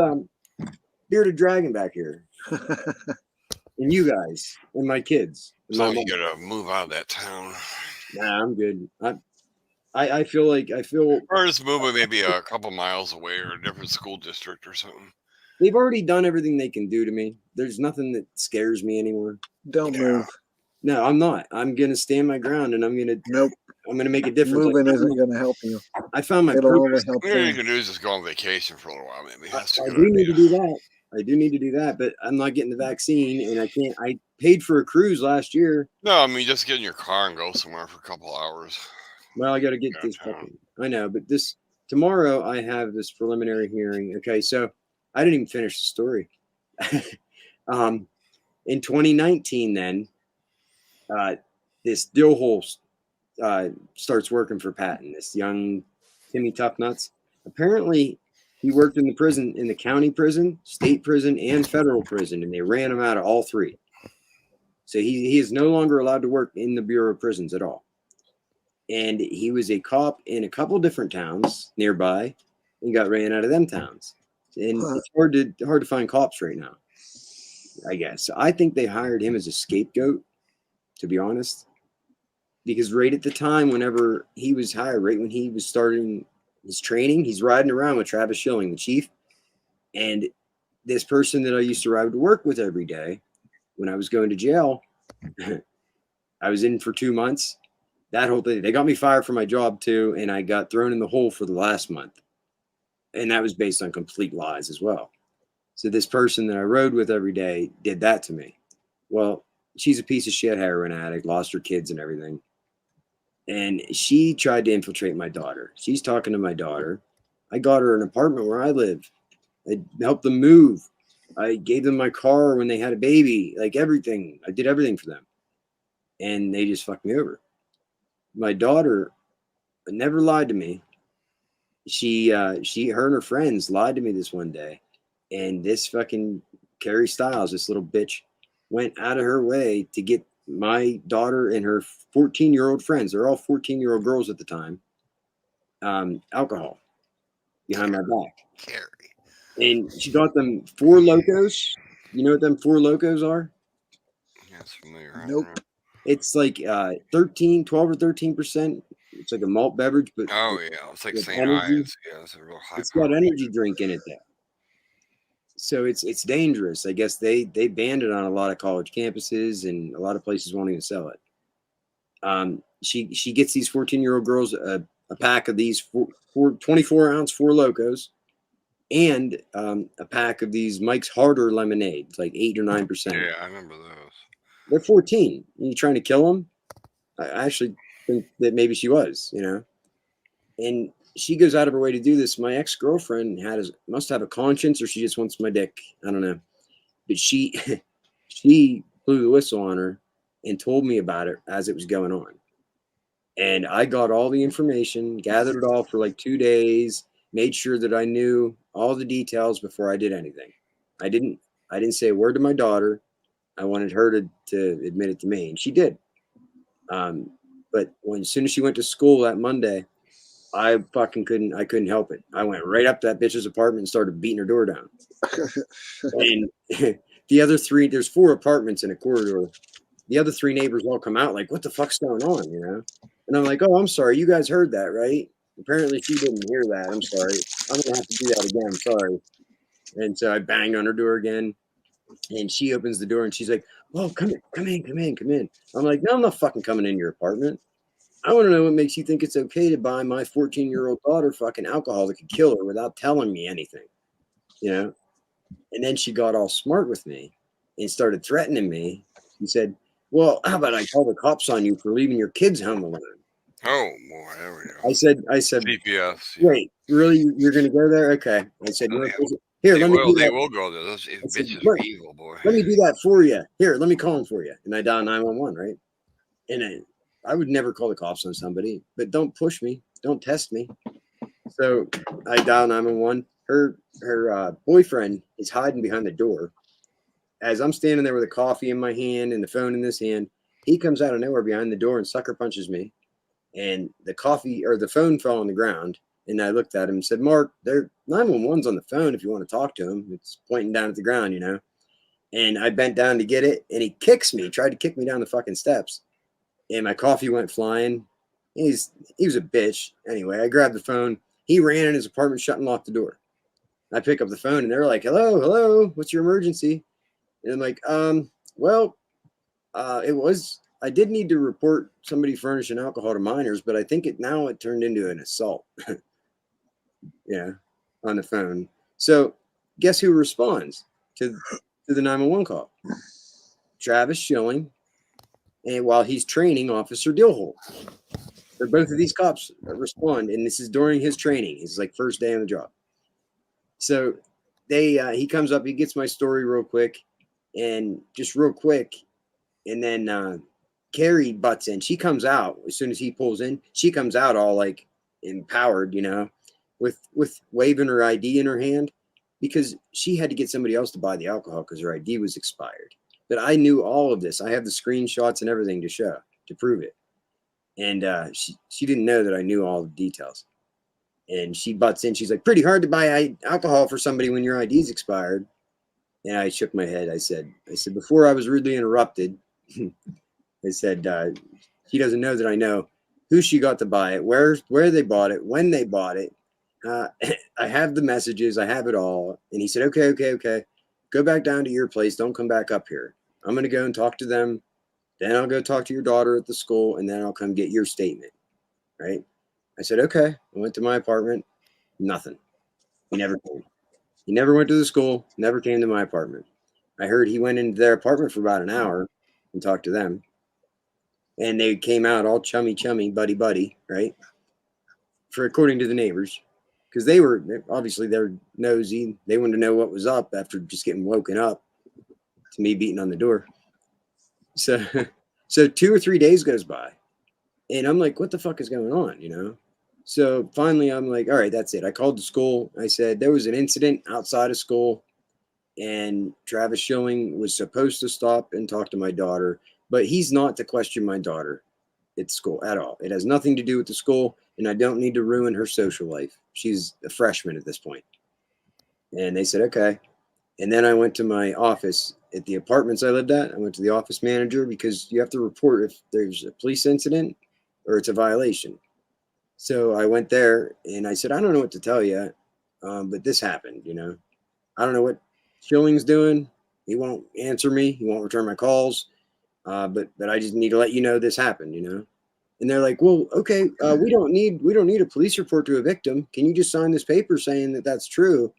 bearded dragon back here, and you guys, and my kids. And so you gotta move out of that town. Nah, I'm good. I feel or just moving maybe a couple miles away or a different school district or something. They've already done everything they can do to me. There's nothing that scares me anymore. Don't move. No, I'm not. I'm gonna stand my ground, and I'm gonna make a difference. Moving isn't gonna help you. I found my It'll only purpose. help What you them. can do is just go on vacation for a little while, maybe. That's a I good do need idea. to do that. I do need to do that, but I'm not getting the vaccine, and I can't. I paid for a cruise last year. No, I mean just get in your car and go somewhere for a couple hours. Well, I got to get this fucking. I know, but tomorrow I have this preliminary hearing. Okay, so I didn't even finish the story. In 2019, then this Dillhole starts working for PATTON. This young Timmy Toughnuts. Apparently, he worked in the prison, in the county prison, state prison, and federal prison, and they ran him out of all 3. So he is no longer allowed to work in the Bureau of Prisons at all. And he was a cop in a couple different towns nearby and got ran out of them towns. And it's hard to find cops right now, I guess. So I think they hired him as a scapegoat, to be honest. Because right at the time, whenever he was hired, right when he was starting his training, he's riding around with Travis Schilling, the chief. And this person that I used to ride to work with every day, when I was going to jail, I was in for 2 months. That whole thing, they got me fired from my job too, and I got thrown in the hole for the last month. And that was based on complete lies as well. So this person that I rode with every day did that to me. Well, she's a piece of shit heroin addict, lost her kids and everything. And she tried to infiltrate my daughter. She's talking to my daughter. I got her an apartment where I live. I helped them move. I gave them my car when they had a baby, like everything. I did everything for them. And they just fucked me over. My daughter never lied to me. Her and her friends lied to me this one day. And this fucking Carrie Styles, this little bitch, went out of her way to get my daughter and her 14-year-old friends, they're all 14-year-old girls at the time, alcohol behind my back. Carrie. And she got them 4 Locos. You know what them 4 Locos are? Yeah, it's familiar. I Nope. don't know. It's like 12 or 13%. It's like a malt beverage, but Oh yeah, it's like with St. energy. Ives. Yeah, it's a real high. It's got energy drink in it though. So it's dangerous. I guess they banned it on a lot of college campuses, and a lot of places won't even sell it. She gets these 14-year-old girls a pack of these 24-ounce 4 Locos, and a pack of these Mike's Harder lemonade. It's like 8 or 9%. Yeah, I remember those. They're 14. Are you trying to kill them? I actually think that maybe she was, And she goes out of her way to do this. My ex-girlfriend must have a conscience, or she just wants my dick. I don't know. But she blew the whistle on her and told me about it as it was going on. And I got all the information, gathered it all for like 2 days, made sure that I knew all the details before I did anything. I didn't say a word to my daughter. I wanted her to admit it to me, and she did. But as soon as she went to school that Monday, I couldn't help it. I went right up to that bitch's apartment and started beating her door down. And the other 3, there's 4 apartments in a corridor. The other 3 neighbors all come out like, what the fuck's going on, And I'm like, oh, I'm sorry. You guys heard that, right? Apparently she didn't hear that. I'm sorry. I'm going to have to do that again. I'm sorry. And so I banged on her door again. And she opens the door and she's like, oh, come in. I'm like, no, I'm not fucking coming in your apartment. I want to know what makes you think it's okay to buy my 14-year-old daughter fucking alcohol that could kill her without telling me anything, And then she got all smart with me and started threatening me. She said, well, how about I call the cops on you for leaving your kids home alone? Oh boy, there we go. I said, CPS. wait, really? You're going to go there? Okay. I said, Oh, here, they let me do they that. will go there. Those said, bitches "Look, are evil, boy. Let me do that for you. Here, let me call them for you. And I dial 911, right? And I would never call the cops on somebody, but don't push me. Don't test me. So I dial 911. Her boyfriend is hiding behind the door. As I'm standing there with a coffee in my hand and the phone in this hand, he comes out of nowhere behind the door and sucker punches me. And the phone fell on the ground. And I looked at him and said, Mark, 911's on the phone if you want to talk to him. It's pointing down at the ground, And I bent down to get it, and he tried to kick me down the fucking steps. And my coffee went flying. He was a bitch. Anyway, I grabbed the phone. He ran in his apartment, shut and locked the door. I pick up the phone, and they're like, hello, what's your emergency? And I'm like, I did need to report somebody furnishing alcohol to minors, but I think it turned into an assault. Yeah, on the phone. So guess who responds to the 911 call? Travis Schilling, and while he's training Officer Dillholt. So both of these cops respond, and this is during his training. It's like first day on the job. So he comes up, he gets my story real quick, and then Carrie butts in. She comes out as soon as he pulls in. She comes out all like empowered, with waving her ID in her hand, because she had to get somebody else to buy the alcohol because her ID was expired. But I knew all of this. I have the screenshots and everything to prove it. And she didn't know that I knew all the details. And she butts in. She's like, pretty hard to buy alcohol for somebody when your ID's expired. And I shook my head. I said, before I was rudely interrupted, I said, she doesn't know that I know who she got to buy it, where they bought it, when they bought it. I have the messages. I have it all. And he said, okay. Go back down to your place. Don't come back up here. I'm going to go and talk to them. Then I'll go talk to your daughter at the school, and then I'll come get your statement. Right? I said, okay. I went to my apartment. Nothing. He never came. He never went to the school, never came to my apartment. I heard he went into their apartment for about an hour and talked to them. And they came out all chummy, buddy, right? According to the neighbors. because they were obviously they're nosy. They wanted to know what was up after just getting woken up to me beating on the door. So, so 2 or 3 days goes by, and I'm like, what the fuck is going on, you know? So finally, I'm like, all right, that's it. I called the school. I said there was an incident outside of school, and Travis Schilling was supposed to stop and talk to my daughter, but he's not to question my daughter at school at all. It has nothing to do with the school, and I don't need to ruin her social life. She's a freshman at this point. And they said, okay. And then I went to my office at the apartments I lived at. I went to the office manager because you have to report if there's a police incident or it's a violation. So I went there and I said, I don't know what to tell you, but this happened, you know. I don't know what Schilling's doing. He won't answer me. He won't return my calls. But I just need to let you know this happened, you know. And they're like, well, okay, we don't need a police report to a victim. Can you just sign this paper saying that that's true?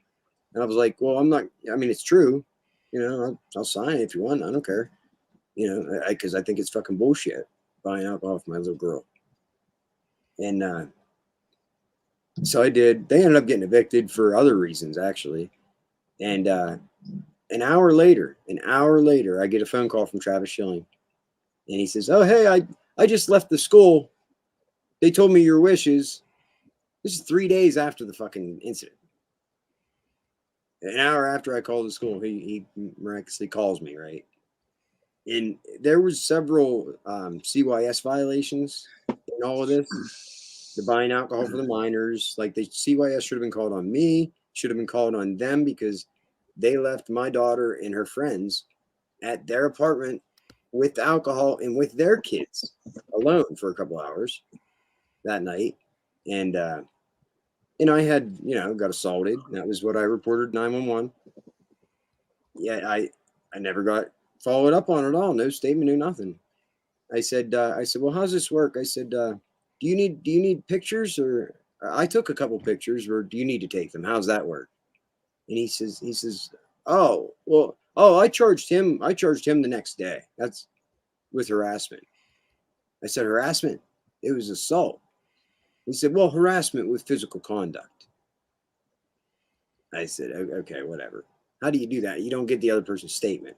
And I was like, well, I mean, it's true. You know, I'll sign it if you want. I don't care. You know, because I think it's fucking bullshit buying alcohol for my little girl. And so I did. They ended up getting evicted for other reasons, actually. And an hour later, I get a phone call from Travis Schilling. And he says, oh, hey, I just left the school. They told me your wishes. This is 3 days after the fucking incident. An hour after I called the school, he miraculously calls me, right? And there was several CYS violations in all of this. The buying alcohol for the minors. Like the CYS should have been called on me, should have been called on them because they left my daughter and her friends at their apartment with alcohol and with their kids alone for a couple hours that night. And I had, you know, got assaulted. That was what I reported 911. Yeah, I never got followed up on at all. No statement, no nothing. I said, well, how's this work? I said, do you need pictures, or I took a couple pictures, or do you need to take them? How's that work? And he says, oh, well, I charged him the next day. That's with harassment. I said, harassment? It was assault. He said, well, harassment with physical conduct. I said, okay, whatever. How do you do that? You don't get the other person's statement.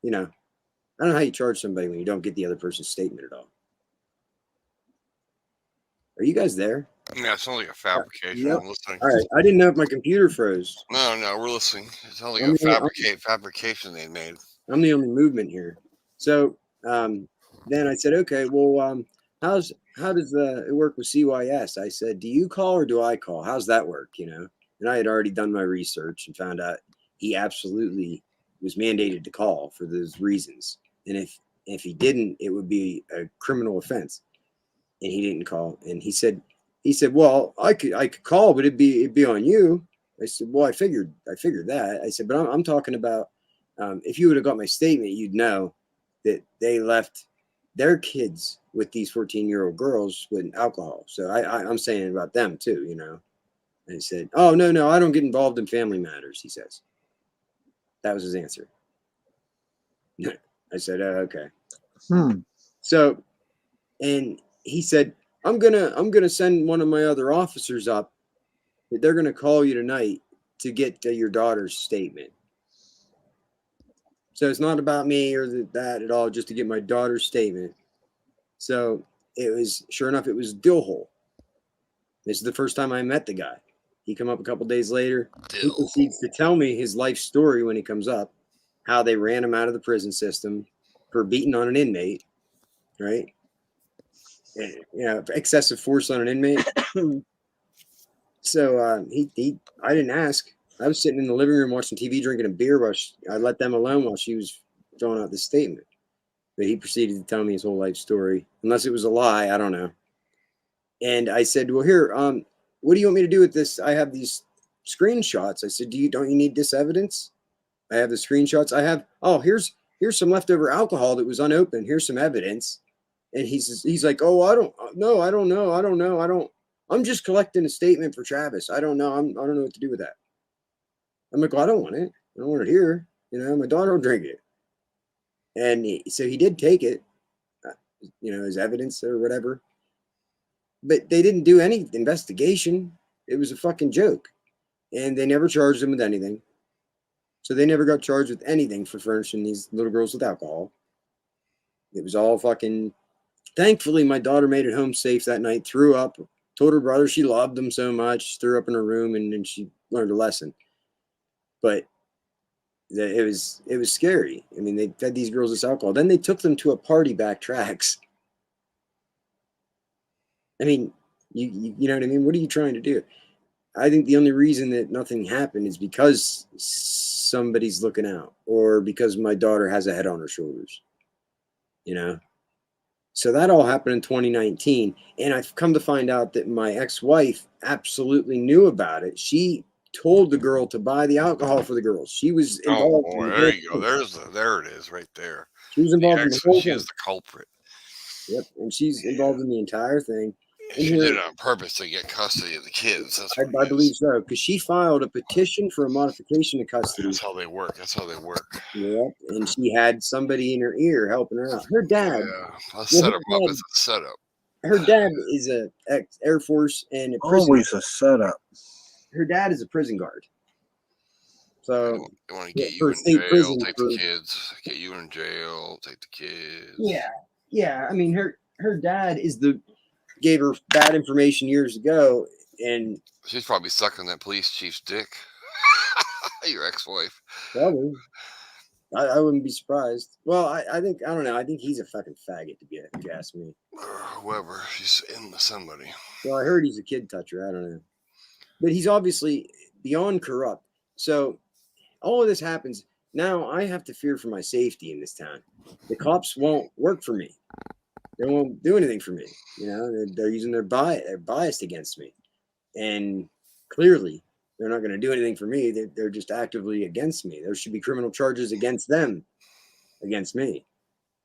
You know, I don't know how you charge somebody when you don't get the other person's statement at all. Are you guys there? Yeah, it sounds like a fabrication. Yep. I'm listening. All right. I didn't know if my computer froze. No, we're listening. It sounds like a fabrication they made. I'm the only movement here. So then I said, okay, well, how does it work with CYS? I said, do you call or do I call? How's that work? You know, and I had already done my research and found out he absolutely was mandated to call for those reasons. And if he didn't, it would be a criminal offense. And he didn't call. And he said, well, I could call, but it'd be on you. I said, well, I figured that. I said, but I'm talking about if you would have got my statement, you'd know that they left their kids with these 14-year-old girls with alcohol. So I'm saying about them too, you know. And he said, oh, no, I don't get involved in family matters, he says. That was his answer. I said, okay. So, and he said, I'm gonna send one of my other officers up. They're gonna call you tonight to get your daughter's statement. So it's not about me or that at all, just to get my daughter's statement. So it was, sure enough, it was Dillhole. This is the first time I met the guy. He come up a couple days later. He proceeds to tell me his life story when he comes up, how they ran him out of the prison system for beating on an inmate, right? And, you know, excessive force on an inmate. So I didn't ask. I was sitting in the living room watching TV, drinking a beer while I let them alone while she was filling out this statement. But he proceeded to tell me his whole life story, unless it was a lie. I don't know. And I said, well, here, what do you want me to do with this? I have these screenshots. I said, don't you need this evidence? I have the screenshots. I have, here's some leftover alcohol that was unopened. Here's some evidence. And he's like, oh, I don't know. I'm just collecting a statement for Travis. I don't know. I don't know what to do with that. I'm like, well, I don't want it. I don't want it here. You know, my daughter will drink it. And so he did take it, you know, as evidence or whatever. But they didn't do any investigation. It was a fucking joke. And they never charged him with anything. So they never got charged with anything for furnishing these little girls with alcohol. It was all fucking... Thankfully, my daughter made it home safe that night, threw up, told her brother she loved him so much, threw up in her room, and then she learned a lesson. But it was scary. I mean, they fed these girls this alcohol. Then they took them to a party back tracks. I mean, you know what I mean? What are you trying to do? I think the only reason that nothing happened is because somebody's looking out, or because my daughter has a head on her shoulders, you know? So that all happened in 2019. And I've come to find out that my ex-wife absolutely knew about it. She told the girl to buy the alcohol for the girls. She was involved. Oh boy, there you go. There it is, right there. She was involved in the whole She thing. is the culprit. Yep, and she's involved in the entire thing. She did it on purpose to get custody of the kids. That's what I believe so, because she filed a petition for a modification of custody. That's how they work. That's how they work. Yep, and she had somebody in her ear helping her out. Her dad. Yeah, I'll set them up as a setup. Her dad is a ex-Air Force and a prison. Always a setup. Her dad is a prison guard. So they want to get for you in state jail, prison take for- the kids. Get you in jail, take the kids. yeah. I mean, her dad gave her bad information years ago, and She's probably sucking that police chief's dick. Your ex-wife. probably. I wouldn't be surprised. Well, I think, I don't know. I think he's a fucking faggot, if you ask me. Or whoever. She's in with somebody. Well, I heard he's a kid toucher. I don't know. But he's obviously beyond corrupt. So all of this happens. Now I have to fear for my safety in this town. The cops won't work for me. They won't do anything for me. You know, they're using their bias. They're biased against me. And clearly, they're not going to do anything for me. They're just actively against me. There should be criminal charges against them, against me.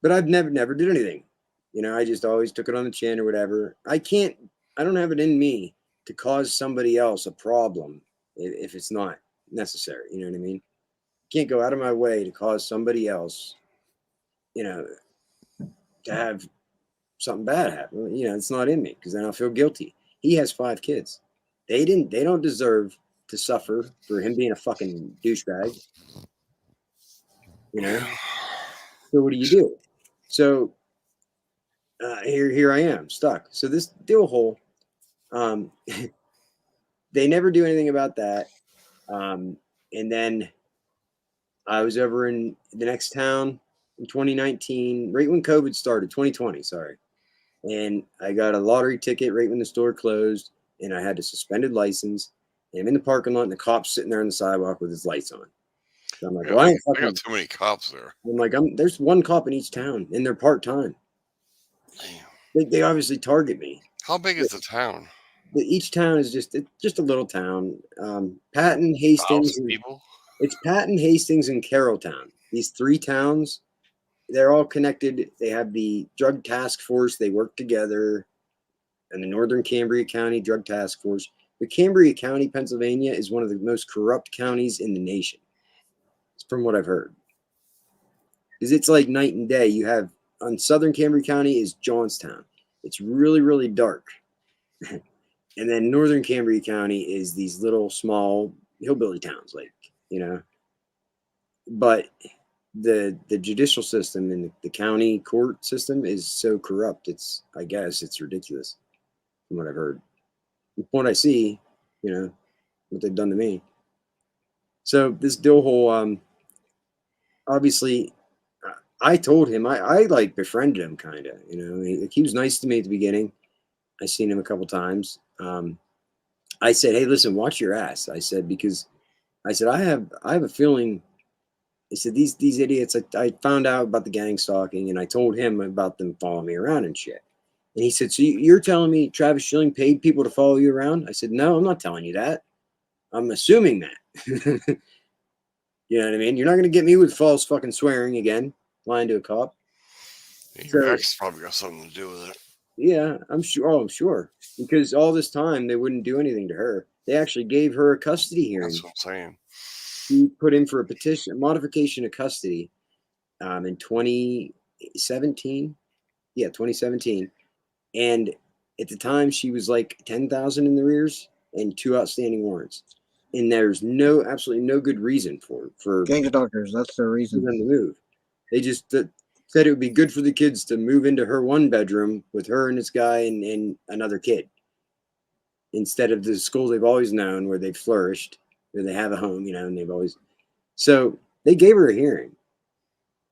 But I've never did anything. You know, I just always took it on the chin or whatever. I don't have it in me to cause somebody else a problem if it's not necessary. You know what I mean? Can't go out of my way to cause somebody else, you know, to have something bad happen. You know, it's not in me, because then I'll feel guilty. He has 5 kids. They don't deserve to suffer for him being a fucking douchebag. You know? So what do you do? So here I am, stuck. So this deal hole, they never do anything about that. And then I was over in the next town in 2019, right when COVID started, 2020, sorry. And I got a lottery ticket right when the store closed, and I had a suspended license. And I'm in the parking lot, and the cop's sitting there on the sidewalk with his lights on. So I'm like, well, I got too many cops there. I'm like, there's one cop in each town, and they're part-time. Damn. They obviously target me. How big is the town? Each town is just a little town. Patton, Hastings, 1,000 people? It's Patton, Hastings, and Carrolltown. These 3 towns, they're all connected. They have the drug task force. They work together. And the Northern Cambria County Drug Task Force. The Cambria County, Pennsylvania, is one of the most corrupt counties in the nation, from what I've heard. Because it's like night and day. You have, on Southern Cambria County is Johnstown. It's really, really dark. And then Northern Cambria County is these little small hillbilly towns, like, you know. But the judicial system and the county court system is so corrupt. I guess it's ridiculous, from what I've heard. From what I see, you know, what they've done to me. So this deal hole, obviously, I told him, I like befriended him, kind of, you know. He was nice to me at the beginning. I seen him a couple times. I said, hey, listen, watch your ass. I said, because I said, I have a feeling. I said, these idiots, I found out about the gang stalking, and I told him about them following me around and shit. And he said, so you're telling me Travis Schilling paid people to follow you around? I said, no, I'm not telling you that. I'm assuming that. You know what I mean? You're not going to get me with false fucking swearing again, lying to a cop. Your ex probably got something to do with it. Yeah, I'm sure. Oh, I'm sure. Because all this time, they wouldn't do anything to her. They actually gave her a custody hearing. That's what I'm saying. He put in for a petition, a modification of custody in 2017. Yeah, 2017. And at the time, she was like 10,000 in the rears and 2 outstanding warrants. And there's absolutely no good reason for Gang stalkers, that's the reason. them to move. They just said it would be good for the kids to move into her 1 bedroom with her and this guy and another kid, instead of the school they've always known where they've flourished, where they have a home, and they've always. So they gave her a hearing,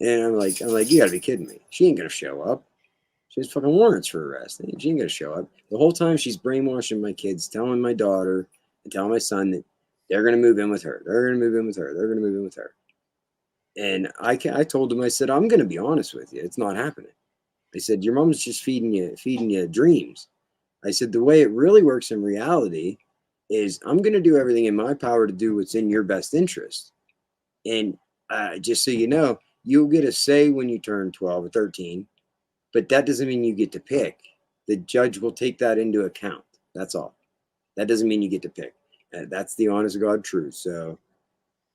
and I'm like, you gotta be kidding me. She ain't gonna show up. She has fucking warrants for arrest. She ain't gonna show up. The whole time she's brainwashing my kids, telling my daughter and telling my son that they're gonna move in with her. They're gonna move in with her. They're gonna move in with her. And I told him, I said, I'm gonna be honest with you. It's not happening. I said, your mom's just feeding you dreams. I said, the way it really works in reality is I'm gonna do everything in my power to do what's in your best interest. And just so you know, you'll get a say when you turn 12 or 13. But that doesn't mean you get to pick. The judge will take that into account. That's all. That doesn't mean you get to pick. That's the honest to God truth. So,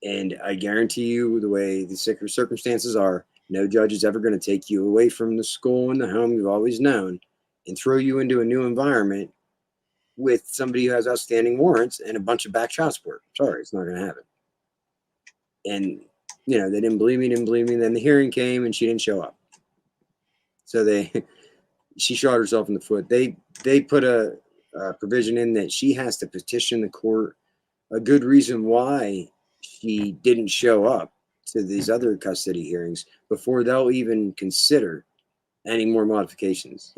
and I guarantee you, the way the circumstances are, no judge is ever going to take you away from the school and the home you've always known and throw you into a new environment with somebody who has outstanding warrants and a bunch of back child support. Sorry, it's not going to happen. And, they didn't believe me. Then the hearing came and she didn't show up. So she shot herself in the foot. They put a provision in that she has to petition the court a good reason why she didn't show up to these other custody hearings before they'll even consider any more modifications,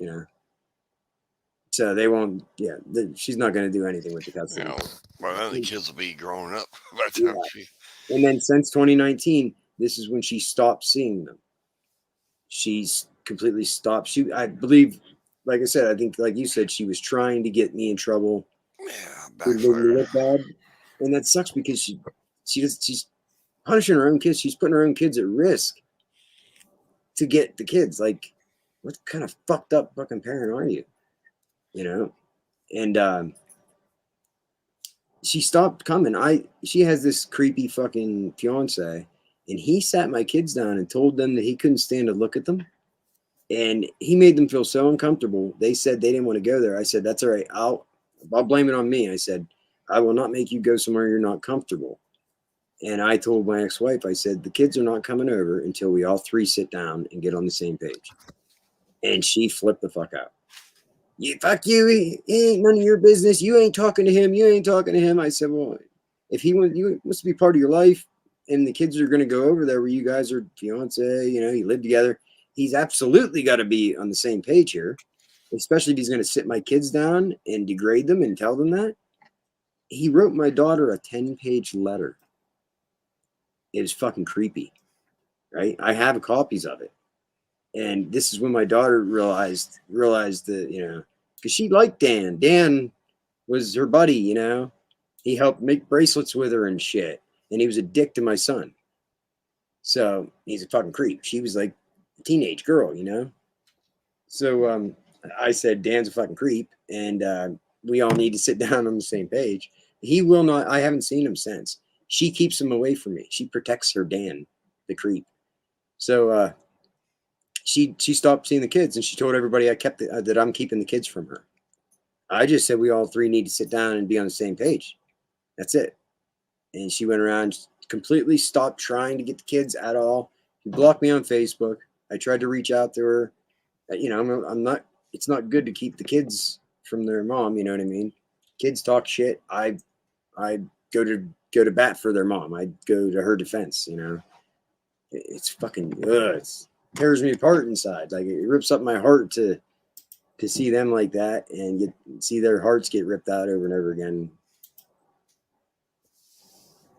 So they won't, she's not going to do anything with the custody. Well, then the kids will be growing up by the time And then since 2019, this is when she stopped seeing them. She's completely stopped. I believe, like I said, I think, like you said, she was trying to get me in trouble. Yeah, backfire. And that sucks because she's punishing her own kids. She's putting her own kids at risk to get the kids. Like, what kind of fucked up fucking parent are you? And she stopped coming. She has this creepy fucking fiance, and he sat my kids down and told them that he couldn't stand to look at them. And he made them feel so uncomfortable. They said they didn't want to go there. I said, that's all right. I'll blame it on me. I said, I will not make you go somewhere you're not comfortable. And I told my ex-wife, I said, the kids are not coming over until we all 3 sit down and get on the same page. And she flipped the fuck out. Fuck you. It ain't none of your business. You ain't talking to him. You ain't talking to him. I said, well, if he wants to be part of your life and the kids are going to go over there where you guys are fiance, you live together, he's absolutely got to be on the same page here, especially if he's going to sit my kids down and degrade them and tell them that. He wrote my daughter a 10-page letter. It was fucking creepy, right? I have copies of it. And this is when my daughter realized that, because she liked Dan. Dan was her buddy, He helped make bracelets with her and shit. And he was a dick to my son. So he's a fucking creep. She was like a teenage girl, So I said, Dan's a fucking creep. And we all need to sit down on the same page. He will not. I haven't seen him since. She keeps him away from me. She protects her Dan, the creep. So she stopped seeing the kids, and she told everybody that I'm keeping the kids from her. I just said we all 3 need to sit down and be on the same page. That's it. And she went around, completely stopped trying to get the kids at all. She blocked me on Facebook. I tried to reach out to her. I'm not. It's not good to keep the kids from their mom. You know what I mean? Kids talk shit. I go to bat for their mom. I go to her defense. It's fucking. It tears me apart inside. Like, it rips up my heart to see them like that and see their hearts get ripped out over and over again.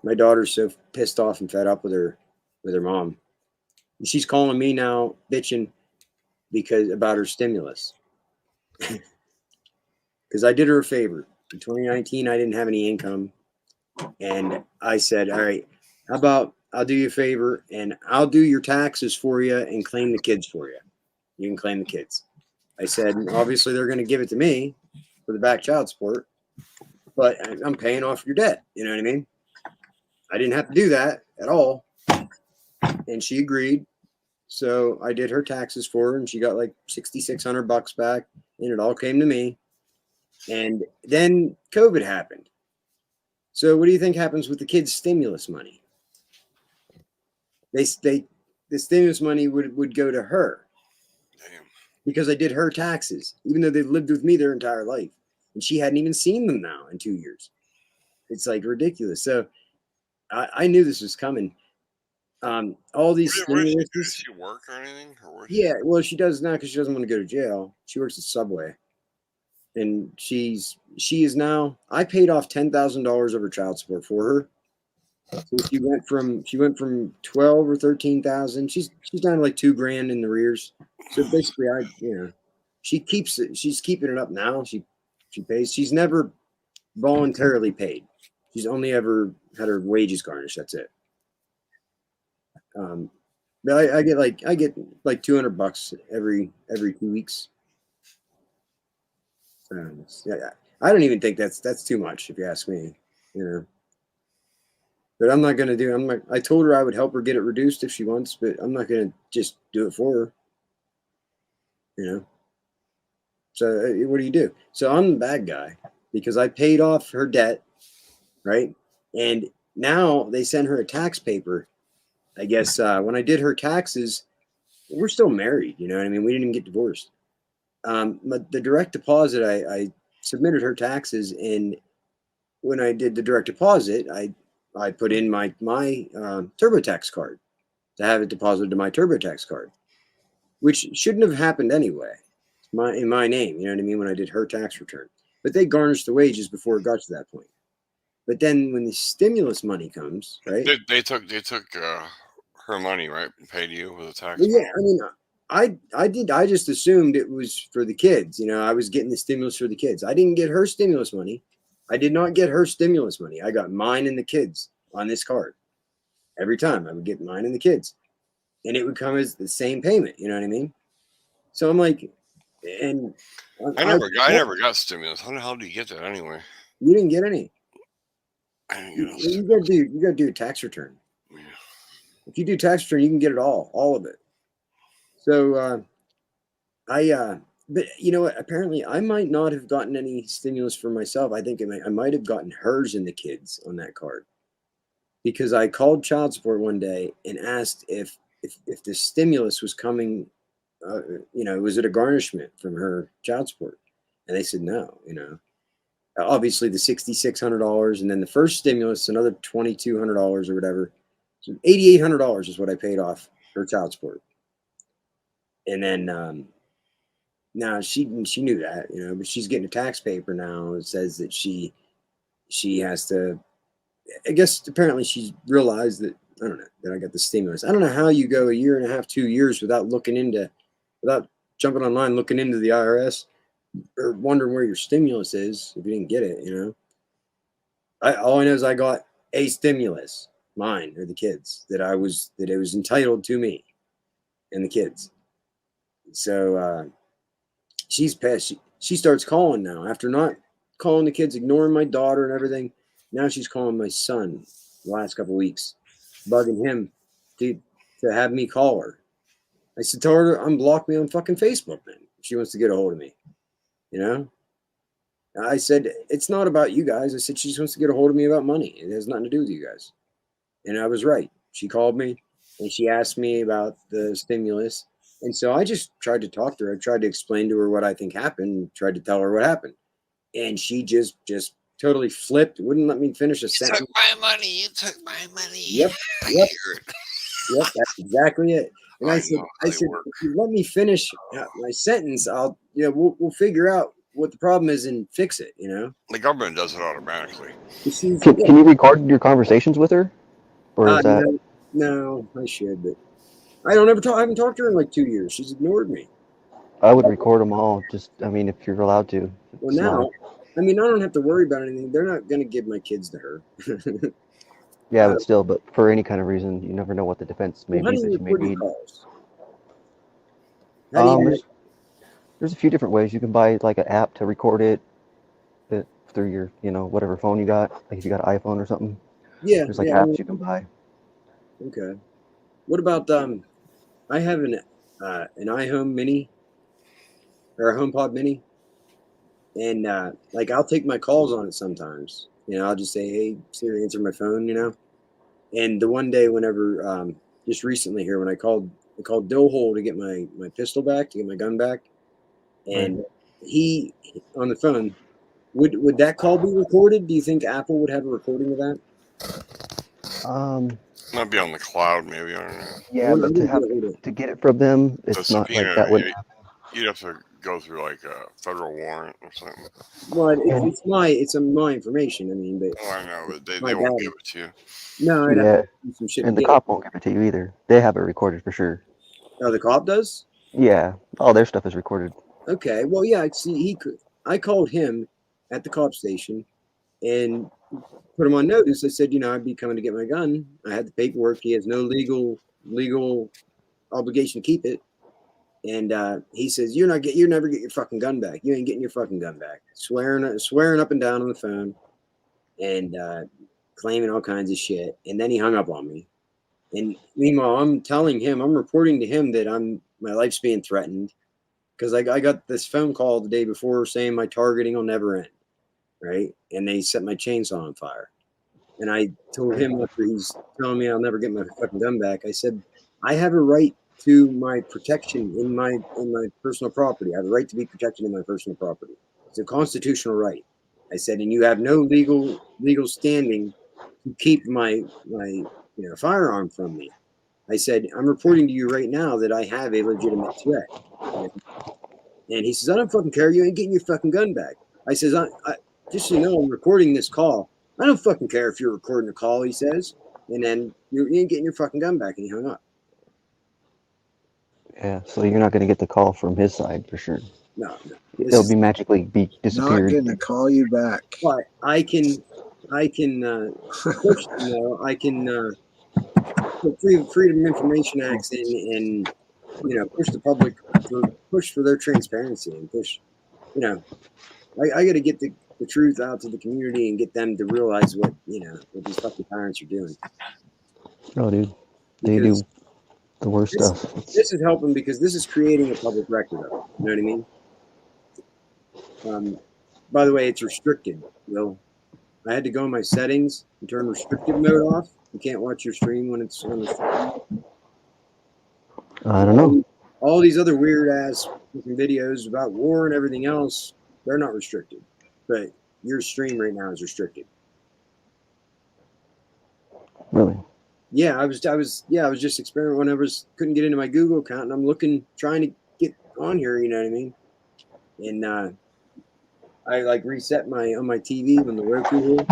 My daughter's so pissed off and fed up with her mom. And she's calling me now bitching about her stimulus. Because I did her a favor. In 2019, I didn't have any income. And I said, all right, how about I'll do you a favor and I'll do your taxes for you and claim the kids for you. You can claim the kids. I said, obviously they're going to give it to me for the back child support, but I'm paying off your debt. You know what I mean? I didn't have to do that at all. And she agreed. So I did her taxes for her and she got like $6,600 back and it all came to me. And then COVID happened. So what do you think happens with the kids' stimulus money? The stimulus money would go to her Damn. because I did her taxes, even though they lived with me their entire life. And she hadn't even seen them now in 2 years. It's like ridiculous. So I knew this was coming. All these Where does stimuluses. she work or anything? Or where Yeah, well, she does now because she doesn't want to go to jail. She works at Subway, and she is now. I paid off $10,000 of her child support for her. So she went from 12 or 13,000. She's down to like $2,000 in the rears. So basically, she keeps it. She's keeping it up now. She pays. She's never voluntarily paid. She's only ever had her wages garnished. That's it. But I get like $200 every 2 weeks. Yeah, I don't even think that's too much if you ask me. But I'm not gonna do. I told her I would help her get it reduced if she wants, but I'm not gonna just do it for her. So what do you do? So I'm the bad guy because I paid off her debt, right? And now they send her a tax paper. I guess when I did her taxes, we're still married. You know what I mean? We didn't even get divorced. But the direct deposit, I submitted her taxes, and when I did the direct deposit, I put in my TurboTax card to have it deposited to my TurboTax card, which shouldn't have happened anyway. In my name, you know what I mean? When I did her tax return, but they garnished the wages before it got to that point. But then when the stimulus money comes, right? They took her money, right? And paid you with a tax. Well, yeah, I mean, I just assumed it was for the kids. I was getting the stimulus for the kids. I didn't get her stimulus money. I did not get her stimulus money. I got mine and the kids on this card. Every time I would get mine and the kids, and it would come as the same payment. You know what I mean? So I'm like, and I never got stimulus. How the hell do you get that anyway? You didn't get any. I didn't get no You stimulus. gotta do a tax return. Yeah. If you do tax return, you can get it all of it. So but you know what? Apparently, I might not have gotten any stimulus for myself. I think I might have gotten hers and the kids on that card, because I called child support one day and asked if the stimulus was coming. Was it a garnishment from her child support? And they said no. Obviously the $6,600, and then the first stimulus another $2,200 or whatever. So $8,800 is what I paid off her child support. And then now she knew that, but she's getting a tax paper now. It says that she has to. I guess apparently she's realized that, I don't know, that I got the stimulus. I don't know how you go a year and a half, 2 years without jumping online, looking into the IRS, or wondering where your stimulus is if you didn't get it. All I know is I got a stimulus, mine or the kids, that it was entitled to me and the kids. So she's pissed. She starts calling now after not calling the kids, ignoring my daughter and everything. Now she's calling my son the last couple of weeks, bugging him to have me call her. I said, tell her to unblock me on fucking Facebook, man, if she wants to get a hold of me. I said, it's not about you guys. I said, she just wants to get a hold of me about money. It has nothing to do with you guys. And I was right. She called me and she asked me about the stimulus. And so I just tried to talk to her. I tried to explain to her what I think happened, tried to tell her what happened. And she just totally flipped, wouldn't let me finish a sentence. You took my money. You took my money. Yep. Yep, that's exactly it. And I said, if you let me finish my sentence, we'll figure out what the problem is and fix it. The government does it automatically. Can you record your conversations with her, or is that? No, I should, but I haven't talked to her in like 2 years. She's ignored me. I would record them all. Just, if you're allowed to. Well, now, I don't have to worry about anything. They're not going to give my kids to her. Yeah, but still, but for any kind of reason, you never know what the defense may be that you may need. There's a few different ways. You can buy like an app to record it through your, whatever phone you got. Like if you got an iPhone or something. Yeah. There's apps you can buy. Okay. What about I have an iHome Mini or a HomePod Mini, And like I'll take my calls on it sometimes. You know, I'll just say, "Hey Siri, answer my phone." You know. And the one day, whenever just recently here, when I called Dillhole to get my pistol back, to get my gun back, and he on the phone. Would that call be recorded? Do you think Apple would have a recording of that? Might be on the cloud, maybe. I don't know. Yeah, but to get it from them, it's The not like subpoena, that wouldn't happen. you'd have to go through like a federal warrant or something. Well, it's my information. I mean, but Oh, I know, but they my won't dad- give it to you. no, I'd have to do some shit. And to the get cop won't give it to you either. They have it recorded for sure. it. Oh, the cop does? Yeah, all their stuff is recorded. Okay. Well, yeah. See, I called him at the cop station and put him on notice. I said, you know, I'd be coming to get my gun. I had the paperwork. He has no legal obligation to keep it. And he says, "You never get your fucking gun back. You ain't getting your fucking gun back." Swearing up and down on the phone, and claiming all kinds of shit. And then he hung up on me. And meanwhile, I'm telling him, I'm reporting to him that my life's being threatened because I got this phone call the day before saying my targeting will never end, right? And they set my chainsaw on fire. And I told him after he's telling me I'll never get my fucking gun back, I said, I have a right to my protection in my personal property. I have a right to be protected in my personal property. It's a constitutional right. I said, and you have no legal standing to keep my firearm from me. I said, I'm reporting to you right now that I have a legitimate threat. And he says, I don't fucking care. You ain't getting your fucking gun back. I says, I just so you know, I'm recording this call. I don't fucking care if you're recording a call, he says. And then you ain't getting your fucking gun back. And he hung up. Yeah, so you're not going to get the call from his side for sure. No. It'll be magically disappeared. Not gonna call you back. But I can push, you know, I can put Freedom of Information Acts in and, you know, push the public, push for their transparency and push, you know, I got to get the truth out to the community and get them to realize what these fucking tyrants are doing. Oh, dude, they do the worst stuff. This is helping because this is creating a public record of it. You know what I mean? By the way, it's restricted. I had to go in my settings and turn restricted mode off. You can't watch your stream when it's on the. I don't know. All these other weird ass videos about war and everything else, they're not restricted, but your stream right now is restricted. Really? Yeah, I was just experimenting when I couldn't get into my Google account, and I'm trying to get on here. You know what I mean? And I like reset on my TV on the Roku here.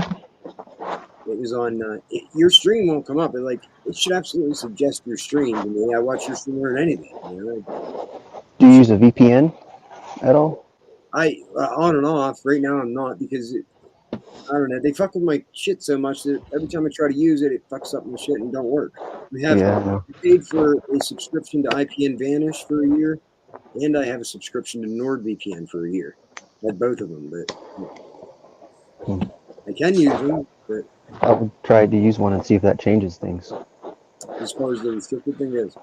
It was on. Your stream won't come up. It should absolutely suggest your stream to me. I watch your stream or anything. You know? Do you use a VPN at all? I on and off. Right now, I'm not because I don't know. They fuck with my shit so much that every time I try to use it, it fucks up my shit and don't work. I paid for a subscription to IPN Vanish for a year, and I have a subscription to NordVPN for a year. I had both of them, but I can use them. But I would try to use one and see if that changes things. as far as the restricted thing goes.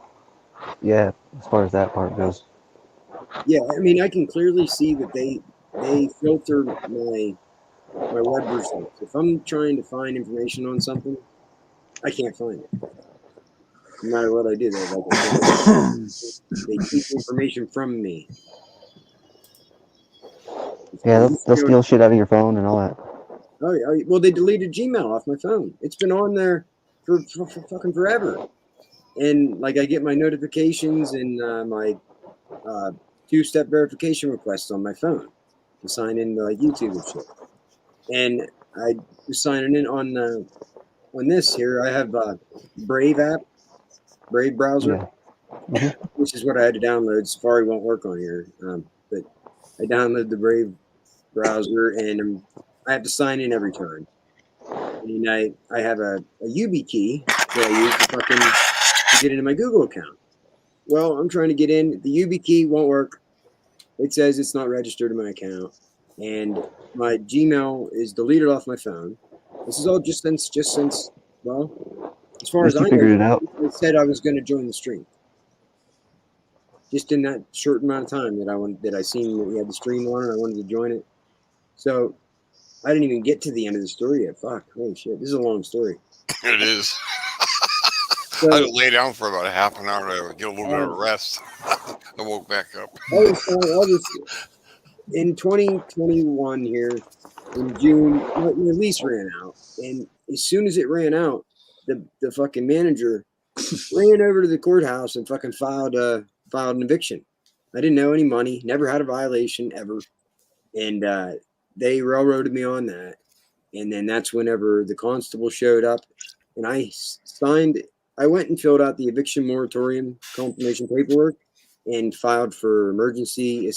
Yeah, as far as that part goes. Yeah, I mean, I can clearly see that they filter my web results. If I'm trying to find information on something, I can't find it. No matter what I do, they keep information from me. Yeah, they'll steal shit out of your phone and all that. Oh, well, they deleted Gmail off my phone. It's been on there for fucking forever. And like, I get my notifications and my two-step verification requests on my phone to sign in to like YouTube and shit. And I was signing in on this here. I have Brave app, Brave browser, which is what I had to download. Safari won't work on here, but I downloaded the Brave browser, and I have to sign in every time. And I have a YubiKey that I use to get into my Google account. Well, I'm trying to get in. The YubiKey won't work. It says it's not registered in my account, and my Gmail is deleted off my phone. This is all just since. Well, as far as I know, I said I was going to join the stream. Just in that short amount of time that I seen that we had the stream on, and I wanted to join it. So I didn't even get to the end of the story yet. Fuck, holy shit, this is a long story. It is. So, I had to lay down for about a half an hour to get a little bit of rest. I woke back up. In 2021 here, in June, my lease ran out. And as soon as it ran out, the fucking manager ran over to the courthouse and fucking filed an eviction. I didn't know any money, never had a violation ever. And they railroaded me on that. And then that's whenever the constable showed up and I went and filled out the eviction moratorium confirmation paperwork and filed for emergency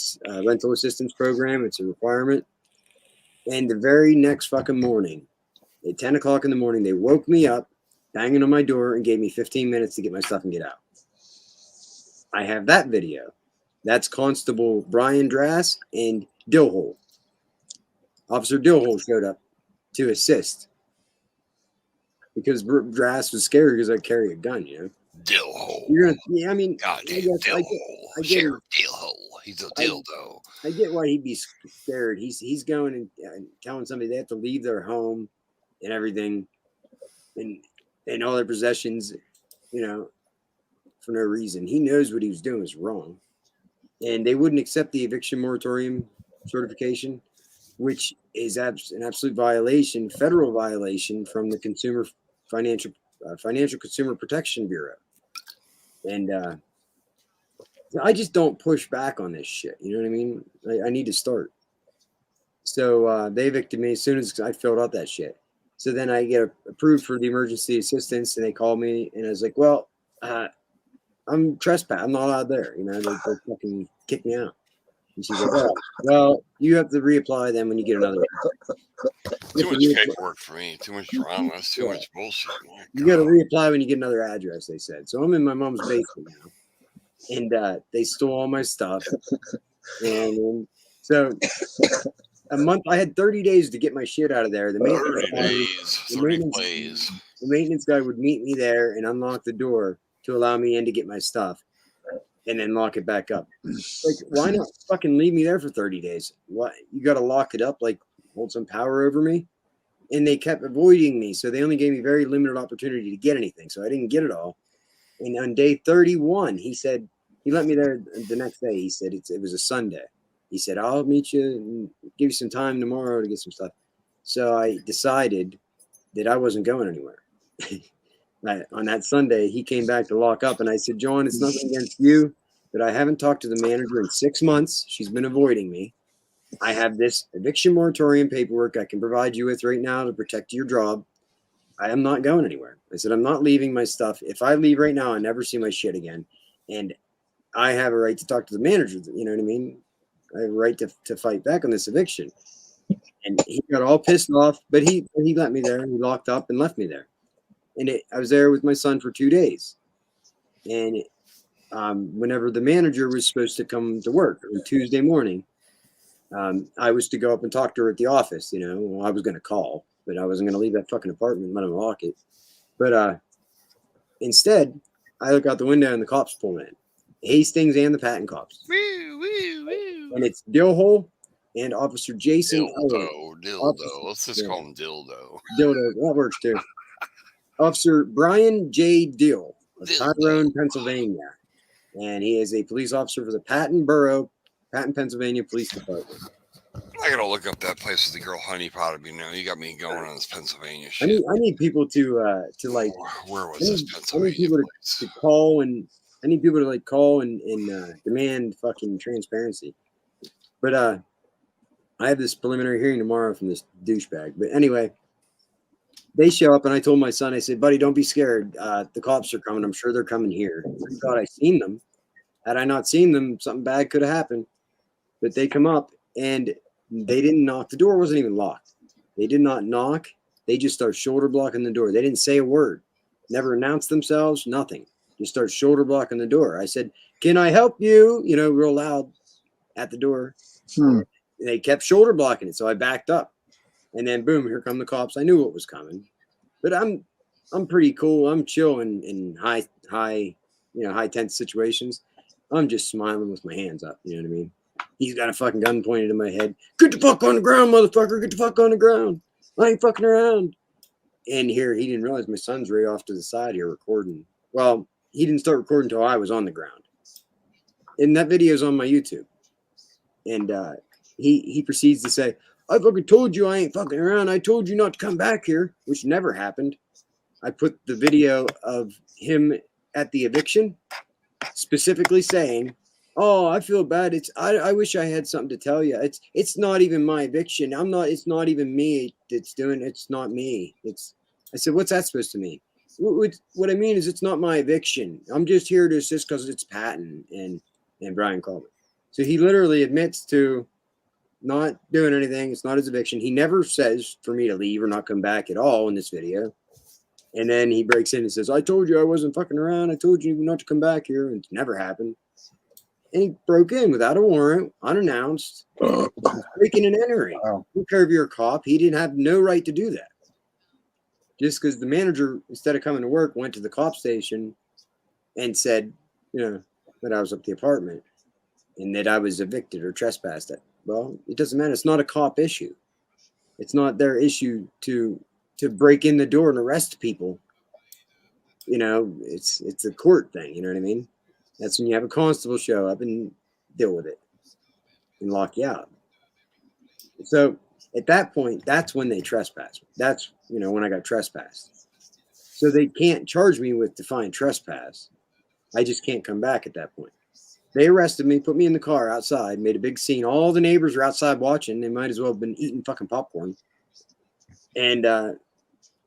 rental assistance program. It's a requirement. And the very next fucking morning, at 10 o'clock in the morning, they woke me up, banging on my door, and gave me 15 minutes to get my stuff and get out. I have that video. That's Constable Brian Drass and Dillhole. Officer Dillhole showed up to assist because Drass was scared because I carry a gun, you know. Dillhole. Yeah, I mean, goddamn Dillhole. Sheriff Dillhole. He's a dildo. I get why he'd be scared. He's going and telling somebody they have to leave their home and everything, and all their possessions, you know, for no reason. He knows what he was doing was wrong, and they wouldn't accept the eviction moratorium certification, which is an absolute violation, federal violation from the Financial Consumer Protection Bureau. And I just don't push back on this shit. You know what I mean? I need to start. So they evicted me as soon as I filled out that shit. So then I get approved for the emergency assistance, and they called me, and I was like, well, I'm trespassing. I'm not allowed there. You know, they fucking kicked me out. And she's like, oh, well, you have to reapply then when you get another. Too much paperwork for me. Too much drama. It's too much bullshit. You got to reapply when you get another address, they said. So I'm in my mom's basement now. And they stole all my stuff. And so a month, I had 30 days to get my shit out of there. The 30 days. The maintenance guy would meet me there and unlock the door to allow me in to get my stuff and then lock it back up. Like, why not fucking leave me there for 30 days? What, you got to lock it up, like hold some power over me? And they kept avoiding me. So they only gave me very limited opportunity to get anything. So I didn't get it all. And on day 31, he said, he let me there the next day. He said, it was a Sunday. He said, I'll meet you and give you some time tomorrow to get some stuff. So I decided that I wasn't going anywhere. On that Sunday, he came back to lock up. And I said, John, it's nothing against you, but I haven't talked to the manager in 6 months. She's been avoiding me. I have this eviction moratorium paperwork I can provide you with right now to protect your job. I am not going anywhere. I said, I'm not leaving my stuff. If I leave right now, I never see my shit again. And I have a right to talk to the manager. You know what I mean? I have a right to fight back on this eviction. And he got all pissed off, but he let me there. He locked up and left me there. And I was there with my son for 2 days. And whenever the manager was supposed to come to work on Tuesday morning, I was to go up and talk to her at the office. You know, well, I was going to call, but I wasn't going to leave that fucking apartment and let him lock it. But instead, I look out the window and the cops pull in. Hastings and the PATTON cops. Woo, woo, woo. And it's Dillhole and Officer Jason. Dildo. Let's just call him Dildo. Dildo. That works too. Officer Brian J. Dill of Tyrone, Pennsylvania. And he is a police officer for the Patton, Pennsylvania Police Department. I gotta look up that place with the girl Honey Pot to be now. You got me going on this Pennsylvania shit. I need people to like. Where was this Pennsylvania? I need people to call and. I need people to like call and demand fucking transparency. But I have this preliminary hearing tomorrow from this douchebag. But anyway, they show up and I told my son, I said, buddy, don't be scared. The cops are coming. I'm sure they're coming here. I thought I seen them. Had I not seen them, something bad could have happened. But they come up and they didn't knock. The door wasn't even locked. They did not knock. They just start shoulder blocking the door. They didn't say a word. Never announced themselves. Nothing. Just start shoulder blocking the door. I said, can I help you? You know, real loud at the door. They kept shoulder blocking it. So I backed up and then boom, here come the cops. I knew what was coming, but I'm pretty cool. I'm chill in high tense situations. I'm just smiling with my hands up. You know what I mean? He's got a fucking gun pointed at my head. Get the fuck on the ground, motherfucker. Get the fuck on the ground. I ain't fucking around. And here, he didn't realize my son's right off to the side here recording. Well, he didn't start recording until I was on the ground. And that video's on my YouTube. And he proceeds to say, I fucking told you I ain't fucking around. I told you not to come back here, which never happened. I put the video of him at the eviction, specifically saying, oh, I feel bad. I wish I had something to tell you. It's not even my eviction. It's not even me that's doing it. It's not me. I said, what's that supposed to mean? What I mean is it's not my eviction. I'm just here to assist because it's Patton and Brian Coleman. So he literally admits to not doing anything. It's not his eviction. He never says for me to leave or not come back at all in this video. And then he breaks in and says, I told you I wasn't fucking around. I told you not to come back here. And it never happened. And he broke in without a warrant, unannounced, breaking and entering. Wow. I don't care if you're a cop. He didn't have no right to do that. Just because the manager, instead of coming to work, went to the cop station and said, that I was up the apartment and that I was evicted or trespassed. Well, it doesn't matter. It's not a cop issue. It's not their issue to break in the door and arrest people. It's a court thing. You know what I mean? That's when you have a constable show up and deal with it and lock you out. So at that point, that's when they trespass. That's, when I got trespassed. So they can't charge me with defiant trespass. I just can't come back at that point. They arrested me, put me in the car outside, made a big scene. All the neighbors were outside watching. They might as well have been eating fucking popcorn. And,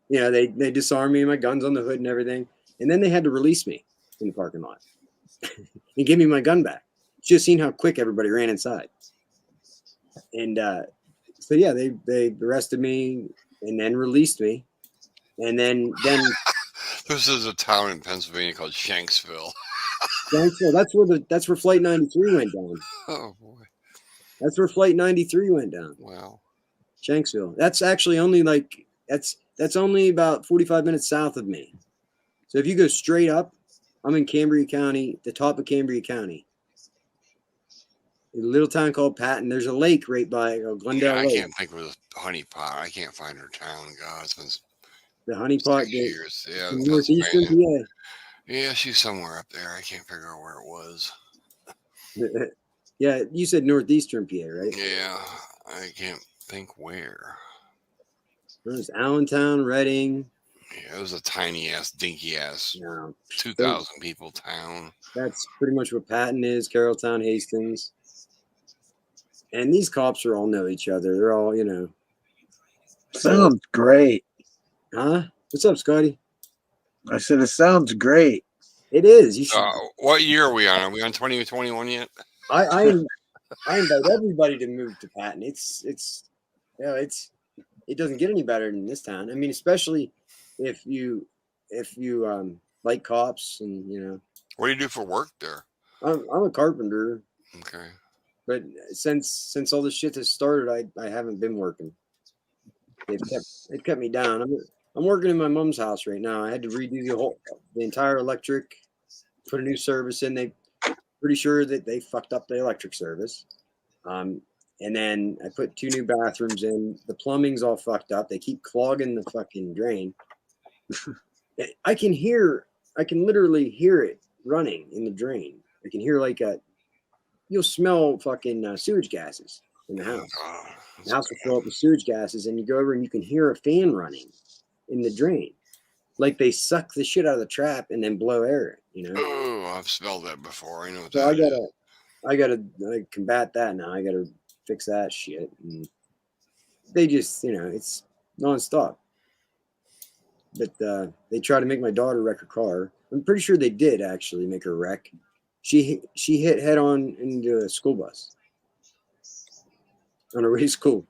they disarmed me, my gun's on the hood and everything. And then they had to release me in the parking lot and give me my gun back. Just seen how quick everybody ran inside. And so, yeah, they arrested me and then released me. And then This is a town in Pennsylvania called Shanksville. That's where Flight 93 went down. Oh, boy. That's where Flight 93 went down. Wow. Shanksville. That's actually only that's only about 45 minutes south of me. So if you go straight up, I'm in Cambria County, the top of Cambria County. A little town called Patton. There's a lake right by Glendale Lake. I can't think of the Honey Pot. I can't find her town. God, it's been the Honey Pot. Years. Yeah, northeastern PA. Yeah, she's somewhere up there. I can't figure out where it was. Yeah, you said northeastern PA, right? Yeah, I can't think where. There's Allentown, Reading. Yeah, it was a tiny ass, dinky ass, 2,000 people town. That's pretty much what Patton is. Carrolltown, Hastings. And these cops all know each other. They're all, Sounds great. Huh? What's up, Scotty? I said it sounds great. It is. You should. What year are we on? Are we on 2021 yet? I invite everybody to move to Patton. It doesn't get any better than this town. I mean, especially if you like cops and What do you do for work there? I'm a carpenter. Okay. But since all this shit has started, I haven't been working. It kept me down. I'm working in my mom's house right now. I had to redo the entire electric, put a new service in. They pretty sure that they fucked up the electric service. And then I put 2 new bathrooms in. The plumbing's all fucked up. They keep clogging the fucking drain. I can literally hear it running in the drain. I can hear you'll smell fucking sewage gases in the house. The house will fill up with sewage gases, and you go over and you can hear a fan running in the drain. Like they suck the shit out of the trap and then blow air, Oh, I've smelled that before. I know what So that is. I gotta combat that now. I gotta fix that shit. And they just, it's nonstop. But they try to make my daughter wreck her car. I'm pretty sure they did actually make her wreck. She hit head on into a school bus on her way to school.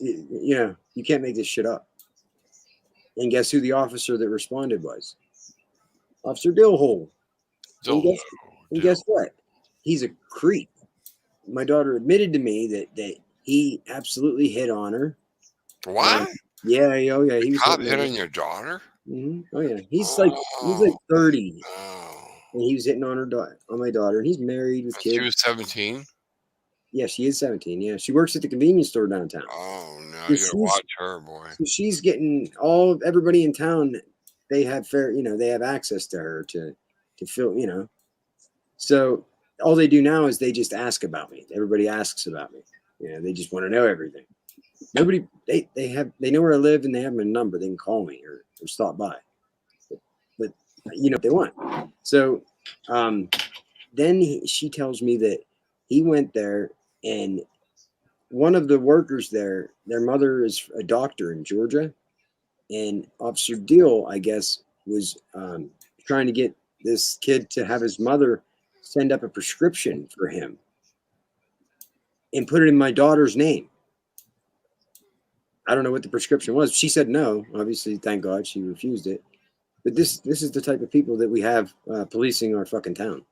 You can't make this shit up. And guess who the officer that responded was? Officer Dillhole. And guess what? He's a creep. My daughter admitted to me that he absolutely hit on her. What? Yeah. Oh yeah. He was cop hit on your daughter? Mm-hmm. Oh yeah. He's like 30. Oh. And he was hitting on my daughter. And he's married with kids. She was 17. Yeah, she is 17. Yeah, she works at the convenience store downtown. Oh no, So you gotta watch her, boy. So she's getting everybody in town. They have they have access to her to fill. So all they do now is they just ask about me. Everybody asks about me. They just want to know everything. Nobody, they know where I live and they have my number. They can call me or stop by. But if they want. So then she tells me that he went there and one of the workers there, their mother is a doctor in Georgia, and Officer Deal, I guess, was trying to get this kid to have his mother send up a prescription for him and put it in my daughter's name. I don't know what the prescription was. She said no. Obviously, thank God she refused it. But this is the type of people that we have policing our fucking town.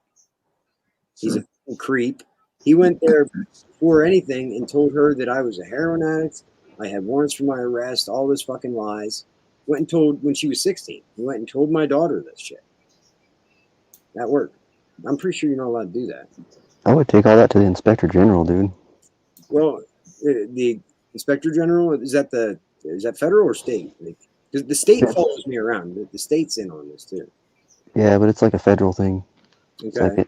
He's a creep. He went there before anything and told her that I was a heroin addict. I had warrants for my arrest, all this fucking lies. Went and told when she was 16. He went and told my daughter this shit. At work. I'm pretty sure you're not allowed to do that. I would take all that to the Inspector General, dude. Well, the Inspector General, is that federal or state? The state follows me around. The state's in on this too. Yeah, but it's like a federal thing. Okay.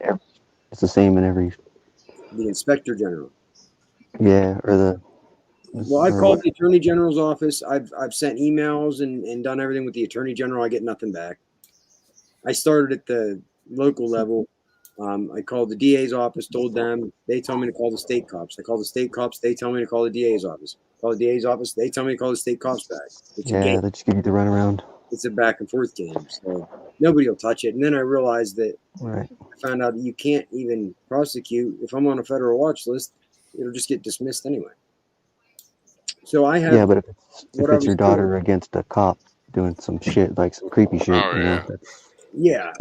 It's the same in every. The Inspector General. Yeah, or the. Well, I've called the Attorney General's office. I've sent emails and done everything with the Attorney General. I get nothing back. I started at the local level. I called the DA's office, told them. They told me to call the state cops. I called the state cops. They tell me to call the DA's office. Call the DA's office. They tell me to call the state cops back. They just give you the runaround. It's a back and forth game. So nobody will touch it. And then I realized that I found out that you can't even prosecute. If I'm on a federal watch list, it'll just get dismissed anyway. So I have. Yeah, but if it's your daughter against a cop doing some shit, like some creepy shit, Yeah.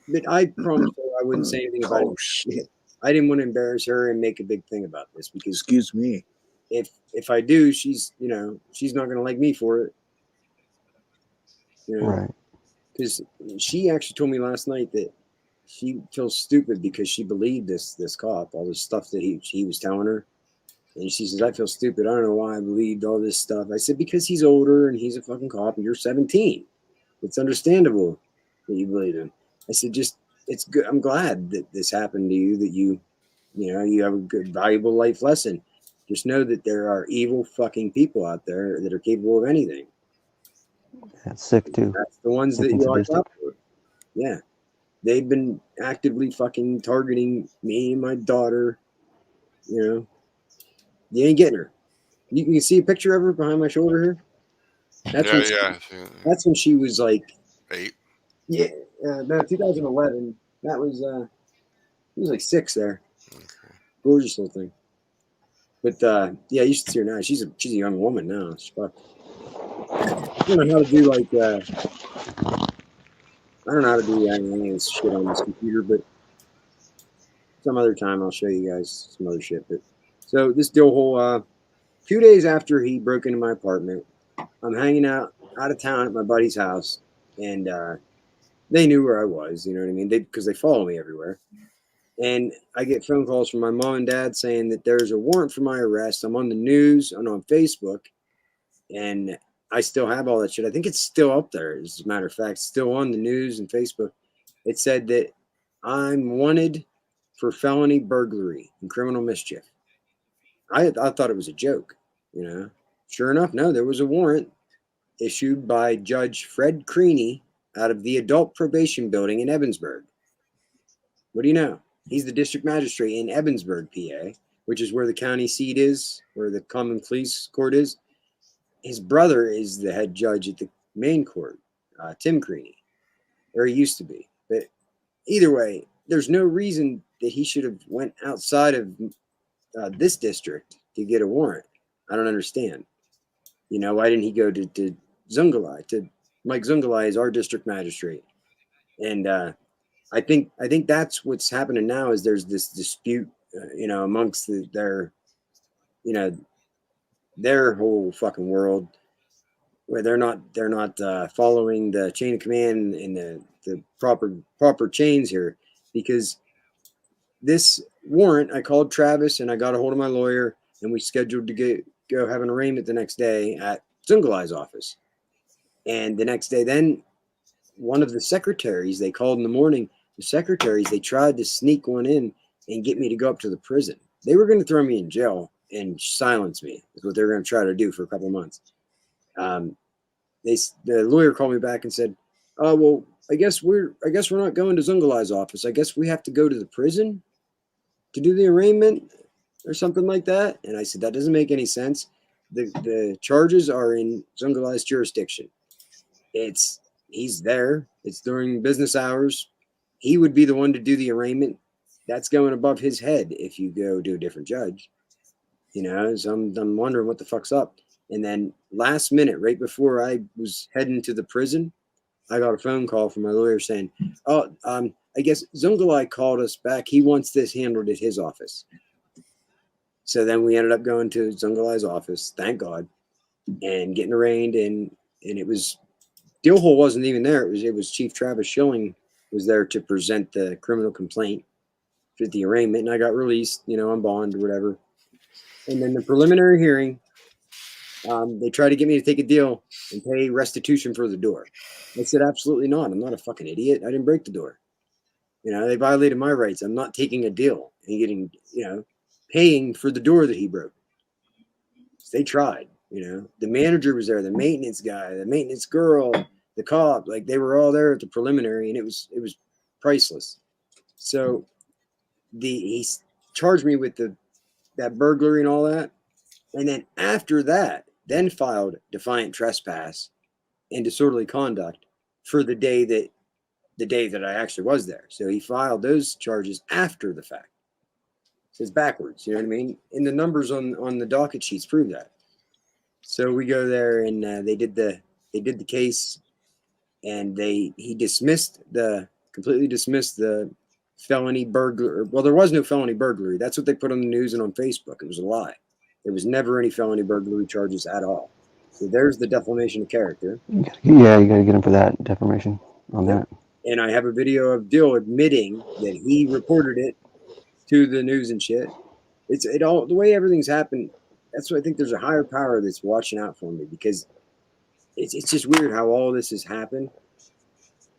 But I promised her I wouldn't say anything about it. I didn't want to embarrass her and make a big thing about this because, excuse me, if I do, she's not going to like me for it. Right. Because she actually told me last night that she feels stupid because she believed this cop, all this stuff that he was telling her. And she says, I feel stupid. I don't know why I believed all this stuff. I said, because he's older and he's a fucking cop and you're 17. It's understandable that you believe him. I said, it's good. I'm glad that this happened to you, that you have a good, valuable life lesson. Just know that there are evil fucking people out there that are capable of anything. That's sick too. That's the ones that you watch out for. Yeah. They've been actively fucking targeting me and my daughter. You ain't getting her. You can see a picture of her behind my shoulder here. That's when she was like 8. Yeah, no, 2011. That was he was like 6 there. Okay. Gorgeous little thing. But you should see her now. She's a young woman now. She's fucked. I don't know how to do any of this shit on this computer, but some other time I'll show you guys some other shit. But so this Dill hole, 2 days after he broke into my apartment, I'm hanging out of town at my buddy's house, and they knew where I was. You know what I mean? Because they follow me everywhere. And I get phone calls from my mom and dad saying that there's a warrant for my arrest. I'm on the news and on Facebook, and I still have all that shit. I think it's still up there, as a matter of fact, still on the news and Facebook. It said that I'm wanted for felony burglary and criminal mischief. I thought it was a joke, Sure enough, no, there was a warrant issued by Judge Fred Creaney out of the Adult Probation Building in Evansburg. What do you know? He's the district magistrate in Evansburg, PA, which is where the county seat is, where the common police court is. His brother is the head judge at the main court, Tim Creaney, or he used to be. But either way, there's no reason that he should have went outside of this district to get a warrant. I don't understand. Why didn't he go to Zungalai? Mike Zungalai is our district magistrate, and I think that's what's happening now. Is there's this dispute, amongst their whole fucking world, where they're not following the chain of command and the proper chains here, because this warrant, I called Travis and I got a hold of my lawyer, and we scheduled to go have an arraignment the next day at Zungalai's office. And the next day, then one of the secretaries, they called in the morning, the secretaries, they tried to sneak one in and get me to go up to the prison. They were going to throw me in jail and silence me, is what they were going to try to do for a couple of months. The lawyer called me back and said, "Oh, well, I guess we're not going to Zungalai's office. I guess we have to go to the prison to do the arraignment or something like that." And I said, "That doesn't make any sense. The charges are in Zungalai's jurisdiction. He's there. It's during business hours. He would be the one to do the arraignment. That's going above his head if you go to a different judge." So I'm wondering what the fuck's up. And then last minute, right before I was heading to the prison, I got a phone call from my lawyer saying, "Oh, I guess Zungalai called us back. He wants this handled at his office." So then we ended up going to Zungalai's office, thank God, and getting arraigned. And it was, Dealhole wasn't even there. It was Chief Travis Schilling was there to present the criminal complaint for the arraignment, and I got released, on bond or whatever. And then the preliminary hearing, they tried to get me to take a deal and pay restitution for the door. I said, absolutely not. I'm not a fucking idiot. I didn't break the door. They violated my rights. I'm not taking a deal and getting, paying for the door that he broke. They tried, the manager was there, the maintenance guy, the maintenance girl, the cop, like they were all there at the preliminary, and it was priceless. So he charged me with that burglary and all that. And then after that, then filed defiant trespass and disorderly conduct for the day that I actually was there. So he filed those charges after the fact. So it's backwards, you know what I mean? And the numbers on the docket sheets prove that. So we go there, and they did the case, and he completely dismissed the felony burglary. Well, there was no felony burglary. That's what they put on the news and on Facebook. It was a lie. There was never any felony burglary charges at all. So there's the defamation of character. Yeah, you got to get him for that defamation on that. And I have a video of Dill admitting that he reported it to the news and shit. It all, the way everything's happened. That's why I think there's a higher power that's watching out for me, because it's just weird how all this has happened.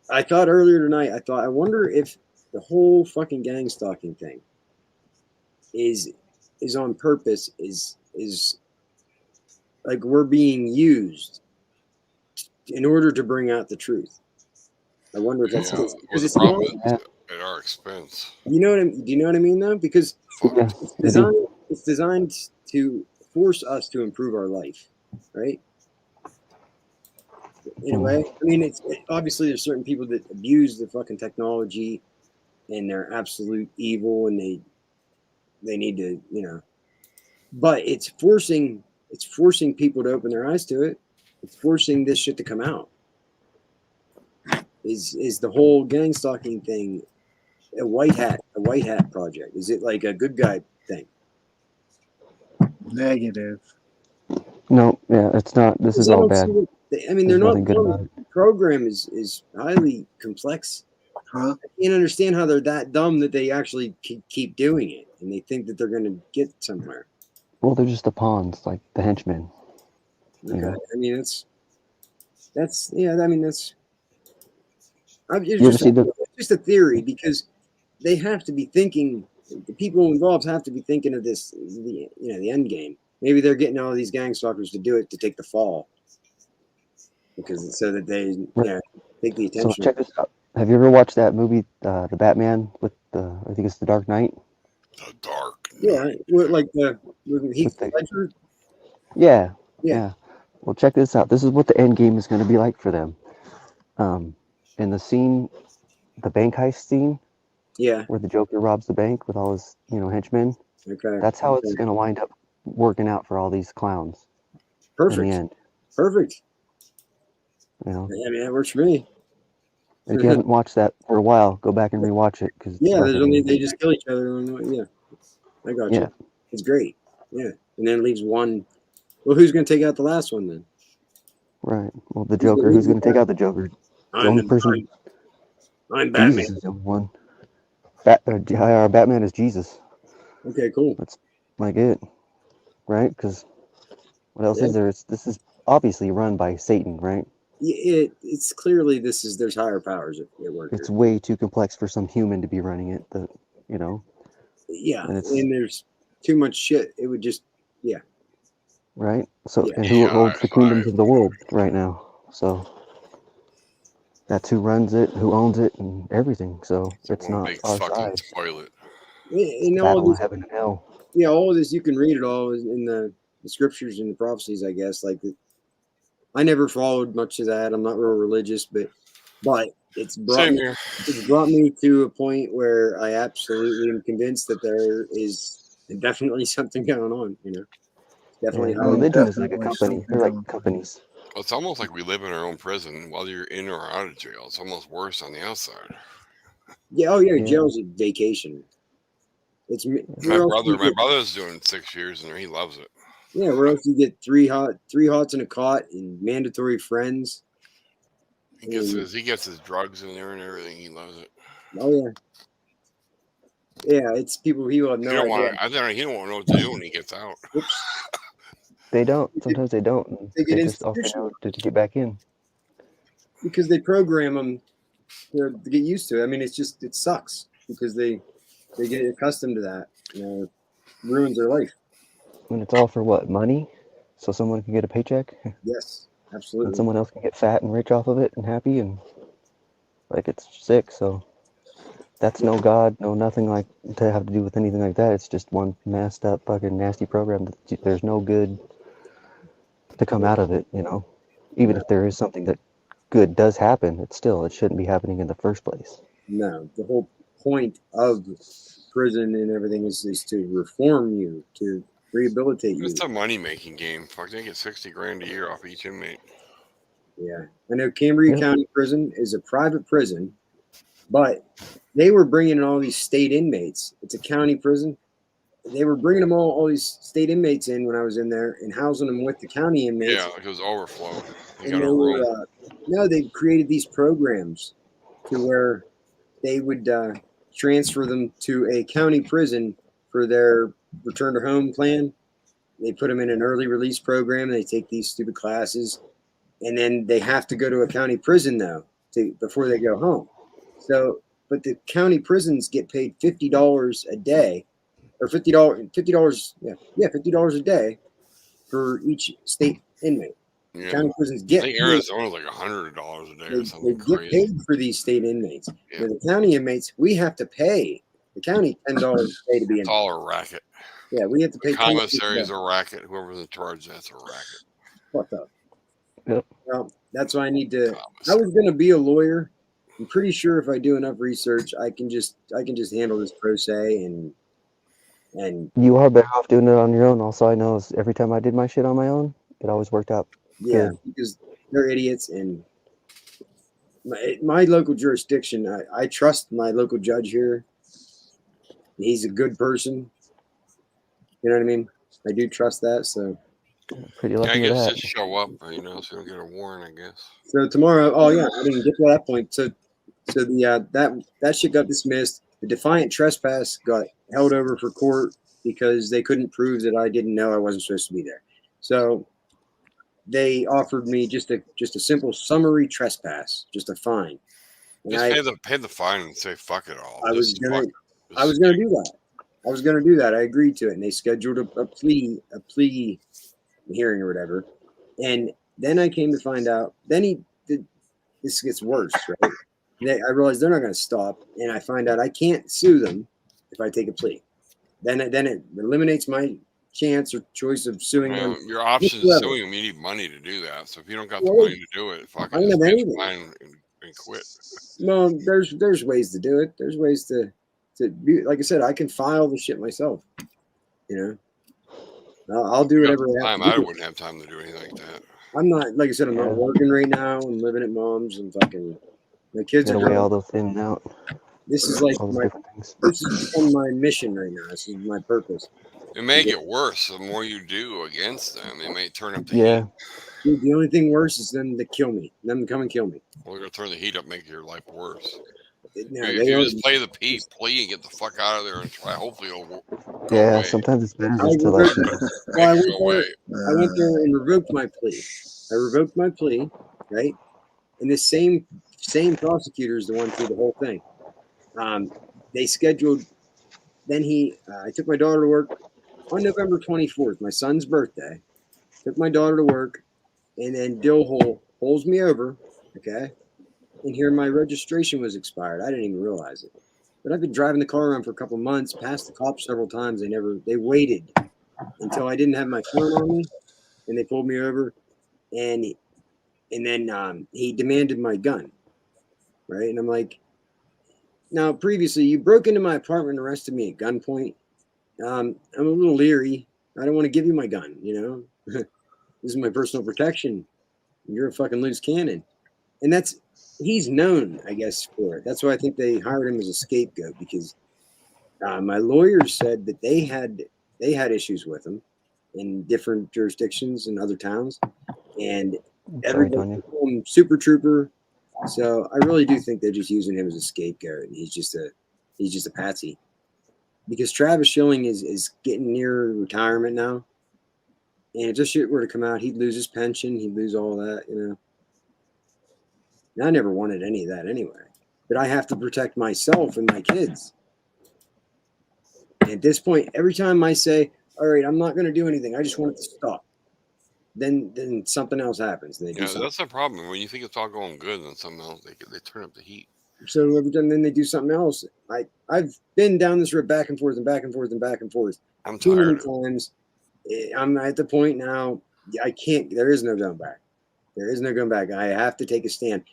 I thought earlier tonight, I wonder if the whole fucking gang stalking thing is on purpose, is like we're being used in order to bring out the truth. I wonder if that's because it's at our expense. Do you know what I mean though? Because it's designed to force us to improve our life, right? In a way. I mean, obviously there's certain people that abuse the fucking technology and they're absolute evil, and they need to, but it's forcing people to open their eyes to it. It's forcing this shit to come out. Is the whole gang stalking thing a white hat project? Is it like a good guy thing? Negative. No, yeah, it's not. This is all bad. They're not. The program is highly complex. Huh? I can't understand how they're that dumb that they actually keep doing it, and they think that they're going to get somewhere. Well, they're just the pawns, like the henchmen. Okay. You know? I mean, that's yeah. I mean, it's just a theory, because they have to be thinking. The people involved have to be thinking of this, the end game. Maybe they're getting all of these gang stalkers to do it to take the fall, because so that they take the attention. So check this out. Have you ever watched that movie, the Batman with I think it's The Dark Knight? The Dark. Yeah, like with Heath Ledger. Yeah. Well, check this out. This is what the end game is going to be like for them. In the scene, the bank heist scene. Yeah. Where the Joker robs the bank with all his, henchmen. Okay. That's how it's going to wind up working out for all these clowns. Perfect. In the end. Perfect. I mean, that works for me. If you haven't watched that for a while, go back and rewatch it. They just kill each other. Yeah, I got you. It's great. Yeah, and then it leaves one. Well, who's going to take out the last one then? Right. Well, the Joker. Who's going to take out the Joker? The only person. I'm Batman. Jesus is the one. Batman is Jesus. Okay, cool. That's like it, right? Because what else Yeah. is there? This is obviously run by Satan, right? It's clearly there's higher powers at work It's here. way too complex for some human to be running it. You know, Yeah, and it's and there's too much shit. It would just right. So, Yeah. and who Yeah, holds the kingdoms of the world right now? So that's who runs it, who owns it, and everything. So it's one not big our fucking side. toilet. And all Battle of this, heaven and hell. yeah, all of this you can read it all in the scriptures and the prophecies. I guess I never followed much of that. I'm not real religious, but it's Same here. brought me to a point where I absolutely am convinced that there is definitely something going on. You know, definitely. Yeah, How religion is like a Definitely company. something They're going like companies. Well, it's almost like we live in our own prison while you're in or out of jail. It's almost worse on the outside. Yeah. Oh, yeah. Yeah. Jail's a vacation. It's My where else do you get- brother's doing 6 years and he loves it. Yeah, where else do you get three hots in a cot and mandatory friends? He gets his drugs in there and everything. He loves it. Oh yeah, yeah. It's people he will have He no don't idea. want. He don't want to know what to do when he gets out. Oops. They don't. Sometimes they don't. And They get they just also know to get back in. because they program them to get used to it. I mean, it sucks because they get accustomed to that. You know, it ruins their life. And it's all for what? Money? So someone can get a paycheck? Yes, And absolutely. someone else can get fat and rich off of it and happy and like it's sick. So that's no God, no nothing like to have to do with anything like that. It's just one messed up fucking nasty program that there's no good to come out of it, you know. Even if there is something that good does happen, it shouldn't be happening in the first place. No, the whole point of prison and everything is to reform you, to rehabilitate you. It's a money making game. Fuck, they get 60 grand a year off each inmate. Yeah, I know Cambria Yeah. County Prison is a private prison, but they were bringing in all these state inmates. It's a county prison. They were bringing them all these state inmates in when I was in there and housing them with the county inmates. Yeah, it was overflow. They And got a room. they created these programs to where they would transfer them to a county prison for their return to home plan. They put them in an early release program. They take these stupid classes, and then they have to go to a county prison though before they go home. So, but the county prisons get paid $50 a day, or $50, $50 a day for each state inmate. Yeah. County prisons I get think paid. Arizona's like $100 a day or They something get crazy. paid for these state inmates. Yeah. But the county inmates, we have to pay the county $10 a day to be in. It's all a racket. Yeah, we have to pay. The commissary is a racket. Whoever's in charge, that's a racket. Fucked up. Yep. Well, that's why I need to. I Commissary. was going to be a lawyer. I'm pretty sure if I do enough research, I can just handle this pro se and You are better off doing it on your own. Also, I know is every time I did my shit on my own, it always worked out. yeah, Good. because they're idiots and my local jurisdiction. I trust my local judge here. He's a good person. You know what I mean? I do trust that. So Pretty Yeah, I lucky with guess that. just show up, so you don't get a warrant, I guess. tomorrow. Oh yeah, I didn't get to that point. So the that shit got dismissed. The defiant trespass got held over for court because they couldn't prove that I didn't know I wasn't supposed to be there. So they offered me just a simple summary trespass, just a fine. And Just pay the fine and say fuck it all. I was Just gonna fuck it. I was gonna do that. I was gonna do that. I agreed to it, and they scheduled a plea hearing or whatever. And then I came to find out. Then this gets worse, right? I realized they're not going to stop, and I find out I can't sue them if I take a plea. Then it eliminates my chance or choice of suing them. Your option is whoever. suing them. You need money to do that. So if you don't got the Well, money to do it, fuck I don't it. Just have pay the anything. fine and quit. No, there's ways to do it. There's ways to be. Like I said, I can file the shit myself. You know, I'll do whatever I have to I do. wouldn't have time to do anything like that. I'm not, like I said, I'm not Yeah. working right now. I'm living at mom's and fucking my kids Gotta are weigh all grown. those in and out, This is like all those different things. this has become my mission right now. This is my purpose. It may get worse the more you do against them. They may turn up the Yeah. heat. Dude, the only thing worse is them to kill me. Them to come and kill me. Well, they're going to turn the heat up, make your life worse. No, If they you are. just play the plea and get the fuck out of there and try, hopefully it'll go Yeah, away. sometimes it's better I just to like. revoked, Make well, it go away. I went there and revoked my plea. I revoked my plea, right? And the same prosecutor is the one through the whole thing. They scheduled. Then I took my daughter to work on November 24th, my son's birthday. Took my daughter to work, and then Dillhole pulls me over, okay? And here my registration was expired. I didn't even realize it. But I've been driving the car around for a couple months, passed the cops several times. They waited until I didn't have my phone on me, and they pulled me over, and then he demanded my gun, right? And I'm like, now previously you broke into my apartment and arrested me at gunpoint. I'm a little leery. I don't want to give you my gun, you know. This is my personal protection. You're a fucking loose cannon. And he's known, I guess, for it. That's why I think they hired him as a scapegoat, because my lawyers said that they had issues with him in different jurisdictions and other towns, and Sorry, everybody Tanya. called him Super Trooper. So I really do think they're just using him as a scapegoat, and he's just a patsy. Because Travis Schilling is getting near retirement now, and if this shit were to come out, he'd lose his pension, he'd lose all that, you know. And I never wanted any of that anyway. But I have to protect myself and my kids. And at this point, every time I say, all right, I'm not going to do anything, I just want it to stop, then something else happens. And they do Yeah, something. that's the problem. When you think it's all going good, then something else, they turn up the heat. So every time then they do something else. I've been down this road back and forth and back and forth and back and forth I'm too many tired. times. I'm at the point now, I can't, there is no going back. There is no going back. I have to take a stand.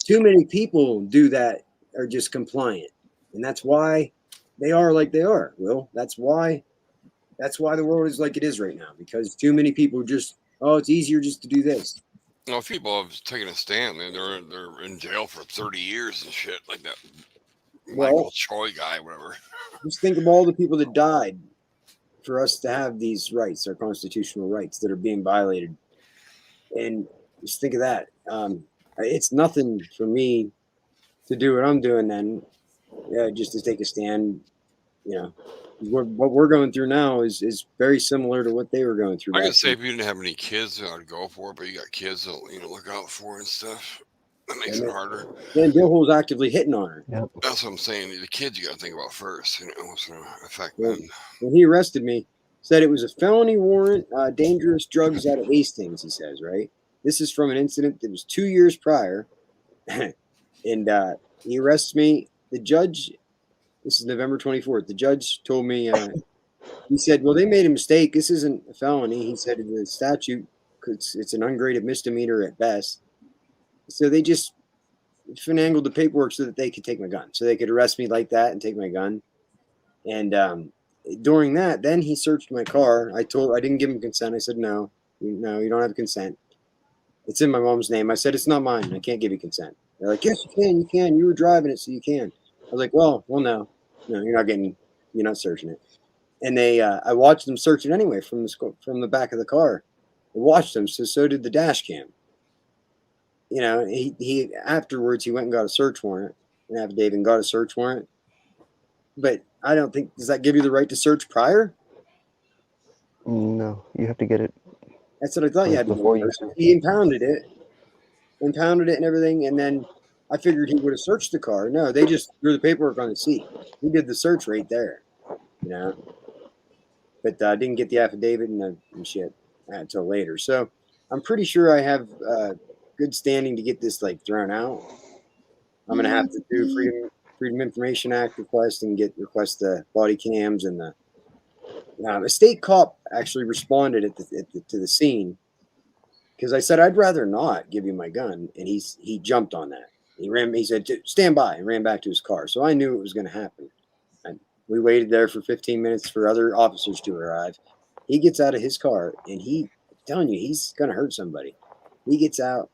Too many people do that, are just compliant. And that's why they are like they are. Will, that's why the world is like it is right now, because too many people just, oh, it's easier just to do this. You know, if people have taken a stand, they're in jail for 30 years and shit like that. Well, Michael Choi guy, whatever. just think of all the people that died for us to have these rights, our constitutional rights, that are being violated. And just think of that. It's nothing for me to do what I'm doing then, just to take a stand. You know, what we're going through now is very similar to what they were going through. I back could say then. if you didn't have any kids, I'd go for it, but you got kids that look out for and stuff. That makes it harder. Then Bill was actively hitting on her. Yep. That's what I'm saying. The kids you got to think about first. What's going to affect Well, them. when he arrested me, said it was a felony warrant, dangerous drugs out of Hastings, he says, right? This is from an incident that was 2 years prior. And he arrests me. The judge, this is November 24th, the judge told me, he said, well, they made a mistake. This isn't a felony. He said the statute, it's an ungraded misdemeanor at best. So they just finangled the paperwork so that they could take my gun. So they could arrest me like that and take my gun. And during that, then he searched my car. I didn't give him consent. I said, no, you don't have consent. It's in my mom's name. I said, it's not mine. I can't give you consent. They're like, yes, you can. You were driving it, so you can. I was like, well, no, you're not searching it. And I watched them search it anyway from the back of the car. I watched them. So did the dash cam. You know, he afterwards he went and got a search warrant, an affidavit, and got a search warrant. But I don't think, does that give you the right to search prior? No, you have to get it. That's what I thought you had to Before do. you- He impounded it and everything, and then I figured he would have searched the car. No, they just threw the paperwork on the seat. He did the search right there, you know. But I didn't get the affidavit and shit until later. So I'm pretty sure I have good standing to get this thrown out. I'm gonna have to do Freedom Information Act request and request the body cams, and a state cop actually responded to the scene, because I said, I'd rather not give you my gun, and he jumped on that. He said, stand by, and ran back to his car. So I knew it was going to happen. And we waited there for 15 minutes for other officers to arrive. He gets out of his car, and I'm telling you, he's going to hurt somebody. He gets out,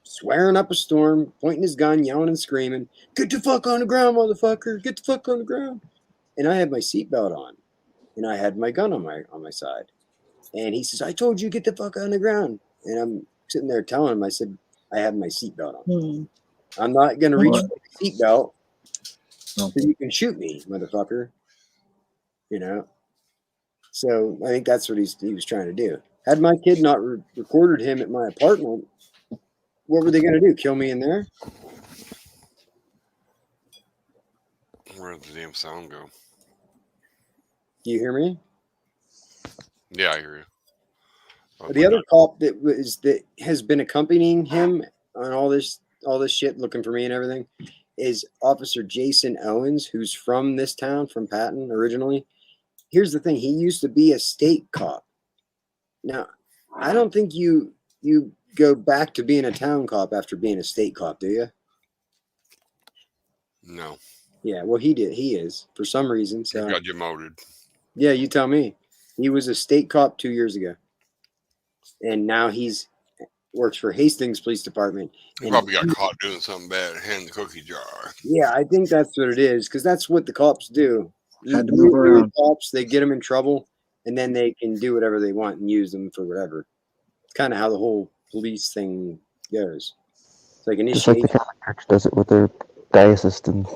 swearing up a storm, pointing his gun, yelling and screaming, get the fuck on the ground, motherfucker, get the fuck on the ground. And I had my seatbelt on, and I had my gun on my side. And he says, I told you, get the fuck on the ground. And I'm sitting there telling him, I said, I have my seatbelt on. I'm not going to reach for the seatbelt So you can shoot me, motherfucker. You know. So I think that's what he was trying to do. Had my kid not recorded him at my apartment, what were they going to do? Kill me in there? Where did the damn sound go? Do you hear me? Yeah, I hear you. The other cop that has been accompanying him on all this shit, looking for me and everything, is Officer Jason Owens, who's from this town, from Patton originally. Here's the thing: he used to be a state cop. Now, I don't think you go back to being a town cop after being a state cop, do you? No. Yeah, well, he did. He is for some reason. So He got demoted. yeah, you tell me. He was a state cop 2 years ago, and now works for Hastings Police Department. He probably got caught doing something bad, hand the cookie jar. Yeah, I think that's what it is, because that's what the cops do. Had to move around. Cops, they get them in trouble, and then they can do whatever they want and use them for whatever. It's kind of how the whole police thing goes. It's like Just like the initiation. Catholic Church does it with their dioceses and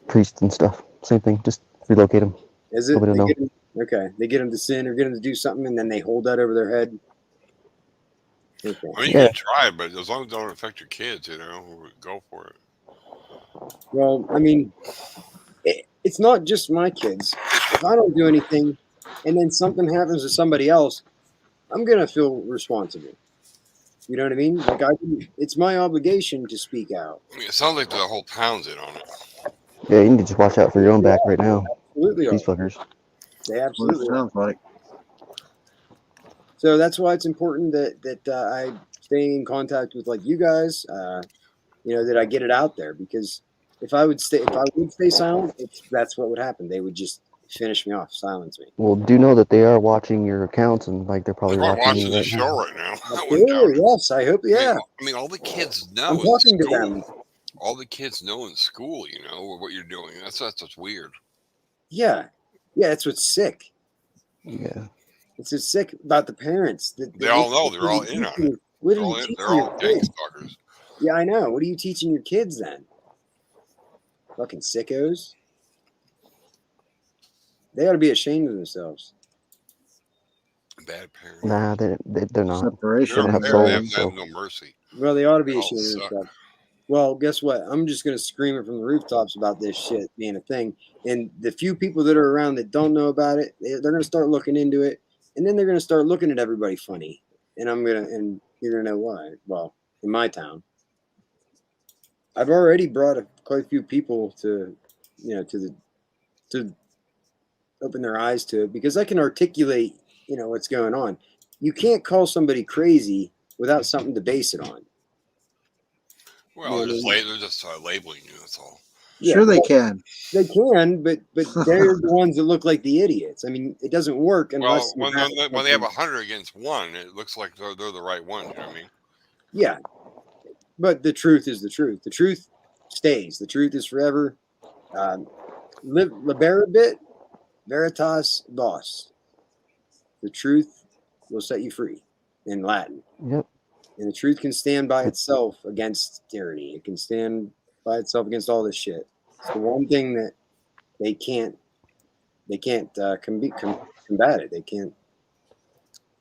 priests and stuff. Same thing. Just relocate them. Is it? Nobody will know. Okay, they get them to sin or get them to do something, and then they hold that over their head. Okay. I mean, you Yeah. can try, but as long as it don't affect your kids, go for it. Well, I mean, it's not just my kids. If I don't do anything, and then something happens to somebody else, I'm gonna feel responsible. You know what I mean? Like it's my obligation to speak out. I mean, it sounds like the whole town's in on it. Yeah, you need to just watch out for your own back right now. Absolutely, These are. fuckers. They What it absolutely. Are. sounds like. So that's why it's important that I stay in contact with like you guys. That I get it out there, because if I would stay silent, that's what would happen. They would just finish me off, silence me. Well, do know that they are watching your accounts, and like they're probably They're watching watching you the right show now. right now. I wouldn't doubt Absolutely, it. yes. I hope. Yeah, I mean, all the kids know I'm in talking to school. them. All the kids know in school, what you're doing. That's what's weird. Yeah, that's what's sick. Yeah. It's just sick about the parents. They all know. They're all in on it. What are you teaching They're all your gang kids? stalkers. Yeah, I know. What are you teaching your kids then? Fucking sickos. They ought to be ashamed of themselves. Bad parents. Nah, they're not. Separation. They have They souls, have no mercy. Well, they ought to be They all ashamed of suck. themselves. Well, guess what? I'm just going to scream it from the rooftops about this shit being a thing. And the few people that are around that don't know about it, they're going to start looking into it. And then they're going to start looking at everybody funny. And and you're going to know why. Well, in my town, I've already brought quite a few people to open their eyes to it, because I can articulate, what's going on. You can't call somebody crazy without something to base it on. Well, they're just labeling you. That's all. Yeah, Sure they can. They can, but they're the ones that look like the idiots. I mean, it doesn't work unless when they have 100 against 1, it looks like they're the right ones. You know what I mean? Yeah, but the truth is the truth. The truth stays. The truth is forever. Liberabit veritas vos. The truth will set you free, in Latin. Yep. And the truth can stand by itself against tyranny. It can stand by itself against all this shit. It's the one thing that they can't combat it. They can't.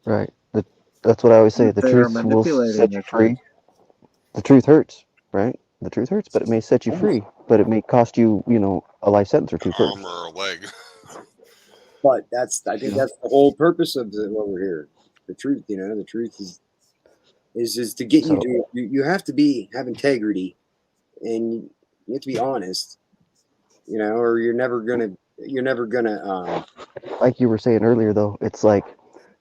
Right. That's what I always say. The They are truth will manipulating set you the free. truth. The truth hurts, right? The truth hurts, but it may set you free. But it may cost you, a life sentence or two first. Arm or a leg. But I think that's the whole purpose of what we're here. The truth, the truth is to get you to. You have to have integrity, and you have to be honest, or you're never gonna. Like you were saying earlier, though, it's like,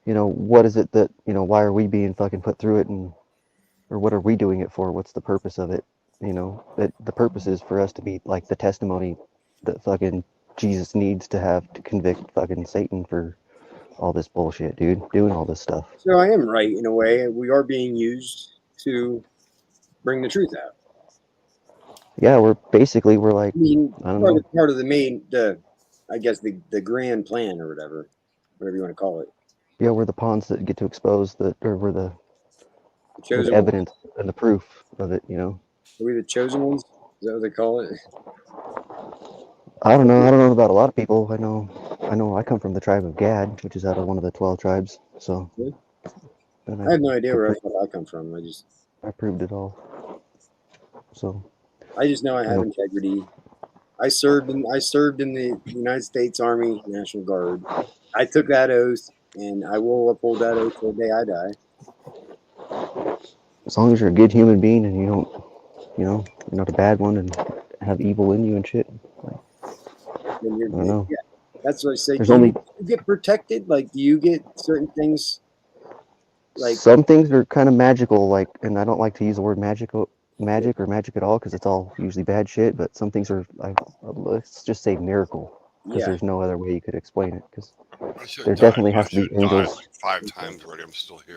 what is it that, why are we being fucking put through it, or what are we doing it for? What's the purpose of it? That the purpose is for us to be like the testimony that fucking Jesus needs to have to convict fucking Satan for all this bullshit, dude, doing all this stuff. So I am right in a way. We are being used to bring the truth out. Yeah, we're like, I mean, I don't know. part of the grand plan or whatever you want to call it. Yeah, we're the pawns that get to expose or we're the Chosen evidence and the proof of it, Are we the chosen ones? Is that what they call it? I don't know. I don't know about a lot of people. I know. I come from the tribe of Gad, which is out of one of the 12 tribes. So. Yeah. And I have no idea where I come from. I proved it all. So. I just know I have integrity. I served in the United States Army National Guard. I took that oath, and I will uphold that oath till the day I die. As long as you're a good human being and you don't, you're not a bad one and have evil in you and shit. Then you're I don't know. Yeah, that's what I say. There's Do only you get protected? Like, do you get certain things? Like, some things are kind of magical, like, and I don't like to use the word magic or magic at all because it's all usually bad shit. But some things are like, let's just say miracle, because yeah, there's no other way you could explain it. Because I should there have died. definitely I has to should be have died angels. like 5 times already. I'm still here.